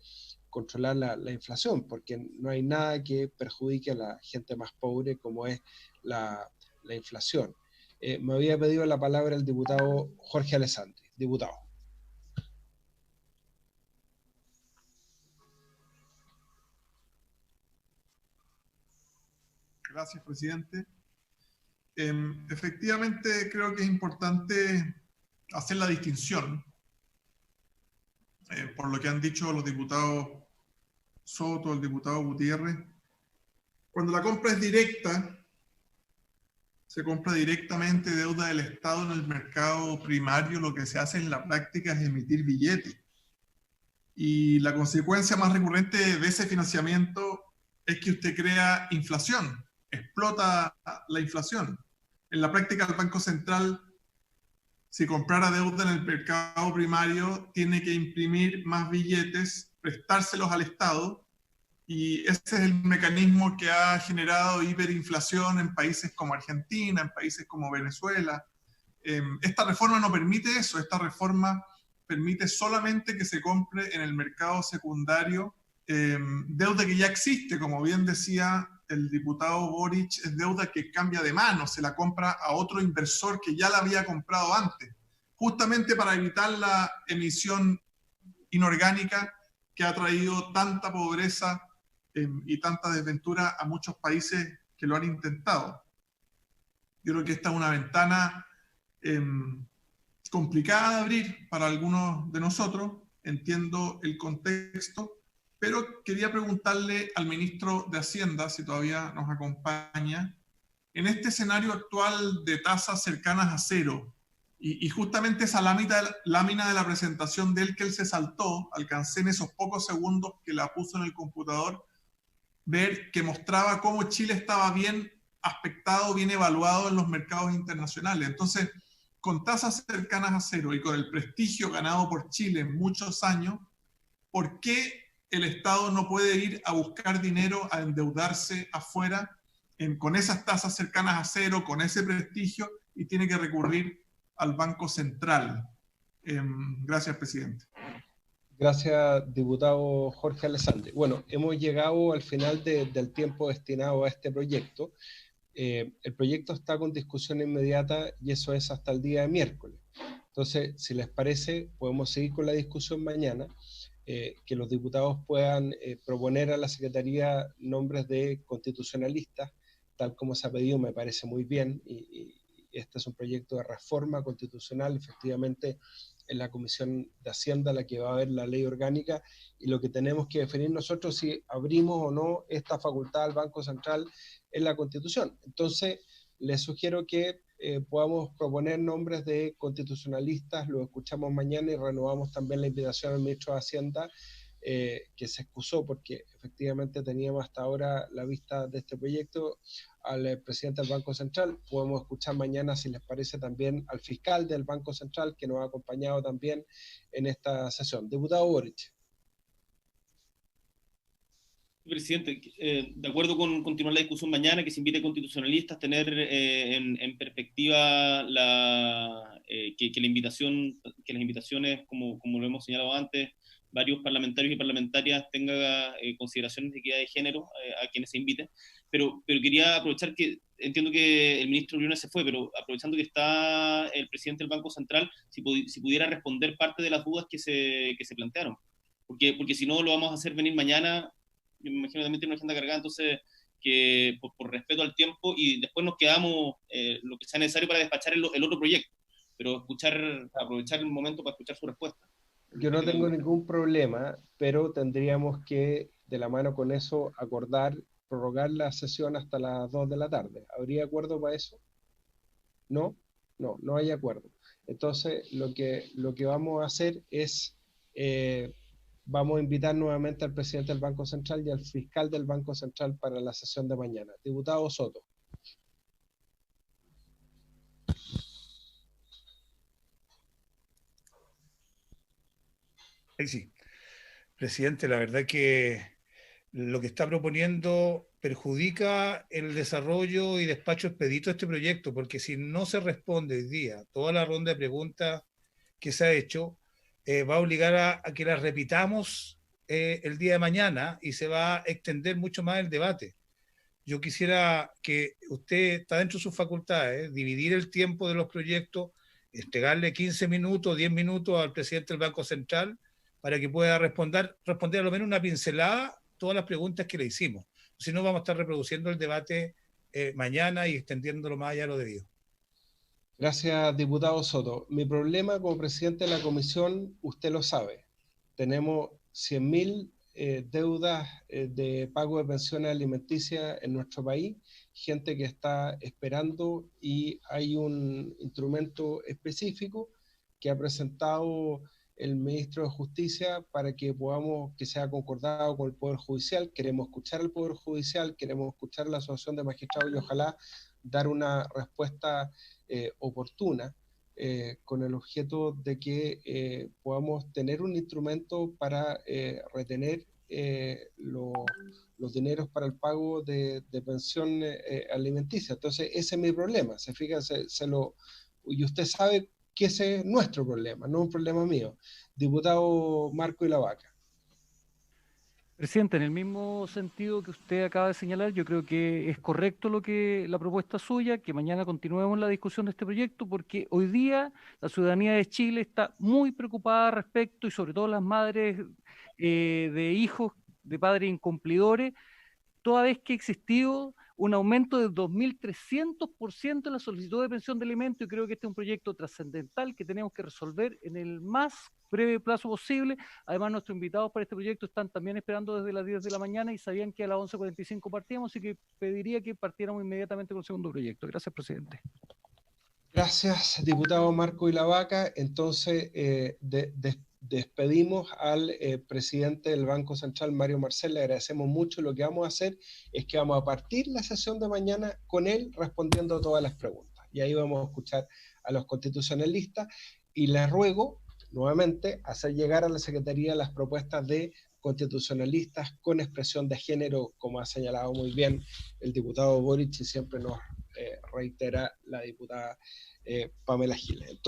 controlar la inflación, porque no hay nada que perjudique a la gente más pobre como es la inflación. Me había pedido la palabra el diputado Jorge Alessandri. Diputado. Gracias, presidente. Efectivamente, creo que es importante hacer la distinción, por lo que han dicho los diputados Soto, el diputado Gutiérrez. Cuando la compra es directa, se compra directamente deuda del Estado en el mercado primario, lo que se hace en la práctica es emitir billetes. Y la consecuencia más recurrente de ese financiamiento es que usted crea inflación, explota la inflación. En la práctica, el Banco Central, si comprara deuda en el mercado primario, tiene que imprimir más billetes, prestárselos al Estado, y ese es el mecanismo que ha generado hiperinflación en países como Argentina, en países como Venezuela. Esta reforma no permite eso. Esta reforma permite solamente que se compre en el mercado secundario deuda que ya existe, como bien decía el diputado Boric, es deuda que cambia de mano, se la compra a otro inversor que ya la había comprado antes, justamente para evitar la emisión inorgánica que ha traído tanta pobreza y tanta desventura a muchos países que lo han intentado. Yo creo que esta es una ventana complicada de abrir para algunos de nosotros, entiendo el contexto, pero quería preguntarle al ministro de Hacienda, si todavía nos acompaña, en este escenario actual de tasas cercanas a cero, y justamente esa lámina de la presentación de él que él se saltó, alcancé en esos pocos segundos que la puso en el computador, ver que mostraba cómo Chile estaba bien aspectado, bien evaluado en los mercados internacionales. Entonces, con tasas cercanas a cero y con el prestigio ganado por Chile en muchos años, ¿por qué el Estado no puede ir a buscar dinero, a endeudarse afuera con esas tasas cercanas a cero, con ese prestigio, y tiene que recurrir al Banco Central? Gracias, presidente. Gracias, diputado Jorge Alessandri. Bueno, hemos llegado al final del tiempo destinado a este proyecto. El proyecto está con discusión inmediata y eso es hasta el día de miércoles. Entonces, si les parece, podemos seguir con la discusión mañana, que los diputados puedan proponer a la Secretaría nombres de constitucionalistas, tal como se ha pedido, me parece muy bien, y este es un proyecto de reforma constitucional, efectivamente, en la Comisión de Hacienda la que va a ver la ley orgánica, y lo que tenemos que definir nosotros si abrimos o no esta facultad al Banco Central en la Constitución. Entonces, les sugiero que podamos proponer nombres de constitucionalistas, lo escuchamos mañana y renovamos también la invitación al ministro de Hacienda, que se excusó porque efectivamente teníamos hasta ahora la vista de este proyecto, al presidente del Banco Central. Podemos escuchar mañana, si les parece, también al fiscal del Banco Central, que nos ha acompañado también en esta sesión. Diputado Boric. Presidente, de acuerdo con continuar la discusión mañana, que se invite constitucionalistas, tener en perspectiva que las invitaciones, como lo hemos señalado antes, varios parlamentarios y parlamentarias tenga consideraciones de equidad de género a quienes se inviten, pero quería aprovechar que entiendo que el ministro Briones se fue, pero aprovechando que está el presidente del Banco Central, si pudiera responder parte de las dudas que se plantearon, porque si no lo vamos a hacer venir mañana, yo me imagino también tiene una agenda cargada, entonces que por respeto al tiempo, y después nos quedamos lo que sea necesario para despachar el otro proyecto, pero aprovechar el momento para escuchar su respuesta. Yo no tengo ningún problema, pero tendríamos que, de la mano con eso, acordar prorrogar la sesión hasta las 2 de la tarde. ¿Habría acuerdo para eso? ¿No? No hay acuerdo. Entonces, lo que vamos a hacer es, vamos a invitar nuevamente al presidente del Banco Central y al fiscal del Banco Central para la sesión de mañana. Diputado Soto. Sí, presidente, la verdad que lo que está proponiendo perjudica el desarrollo y despacho expedito de este proyecto, porque si no se responde hoy día toda la ronda de preguntas que se ha hecho, va a obligar a que las repitamos el día de mañana y se va a extender mucho más el debate. Yo quisiera que usted, está dentro de sus facultades, dividir el tiempo de los proyectos, entregarle 15 minutos, 10 minutos al presidente del Banco Central para que pueda responder a lo menos una pincelada todas las preguntas que le hicimos. Si no, vamos a estar reproduciendo el debate mañana y extendiéndolo más allá de lo debido. Gracias, diputado Soto. Mi problema como presidente de la comisión, usted lo sabe. Tenemos 100.000 deudas de pago de pensiones alimenticias en nuestro país, gente que está esperando, y hay un instrumento específico que ha presentado el ministro de Justicia para que que sea concordado con el Poder Judicial. Queremos escuchar al Poder Judicial, queremos escuchar a la Asociación de Magistrados y ojalá dar una respuesta oportuna con el objeto de que podamos tener un instrumento para retener los dineros para el pago de pensión alimenticia. Entonces, ese es mi problema. Se fija, y usted sabe que ese es nuestro problema, no un problema mío. Diputado Marco y la Vaca. Presidente, en el mismo sentido que usted acaba de señalar, yo creo que es correcto la propuesta suya, que mañana continuemos la discusión de este proyecto, porque hoy día la ciudadanía de Chile está muy preocupada al respecto, y sobre todo las madres de hijos de padres incumplidores, toda vez que ha existido un aumento de 2.300% en la solicitud de pensión de alimentos, y creo que este es un proyecto trascendental que tenemos que resolver en el más breve plazo posible. Además, nuestros invitados para este proyecto están también esperando desde las 10 de la mañana y sabían que a las 11:45 partíamos, así que pediría que partiéramos inmediatamente con el segundo proyecto. Gracias, presidente. Gracias, diputado Marco y la Vaca. Entonces, despedimos al presidente del Banco Central, Mario Marcel. Le agradecemos mucho. Lo que vamos a hacer es que vamos a partir la sesión de mañana con él respondiendo a todas las preguntas. Y ahí vamos a escuchar a los constitucionalistas y les ruego nuevamente hacer llegar a la Secretaría las propuestas de constitucionalistas con expresión de género, como ha señalado muy bien el diputado Boric y siempre nos reitera la diputada Pamela Giles. Entonces,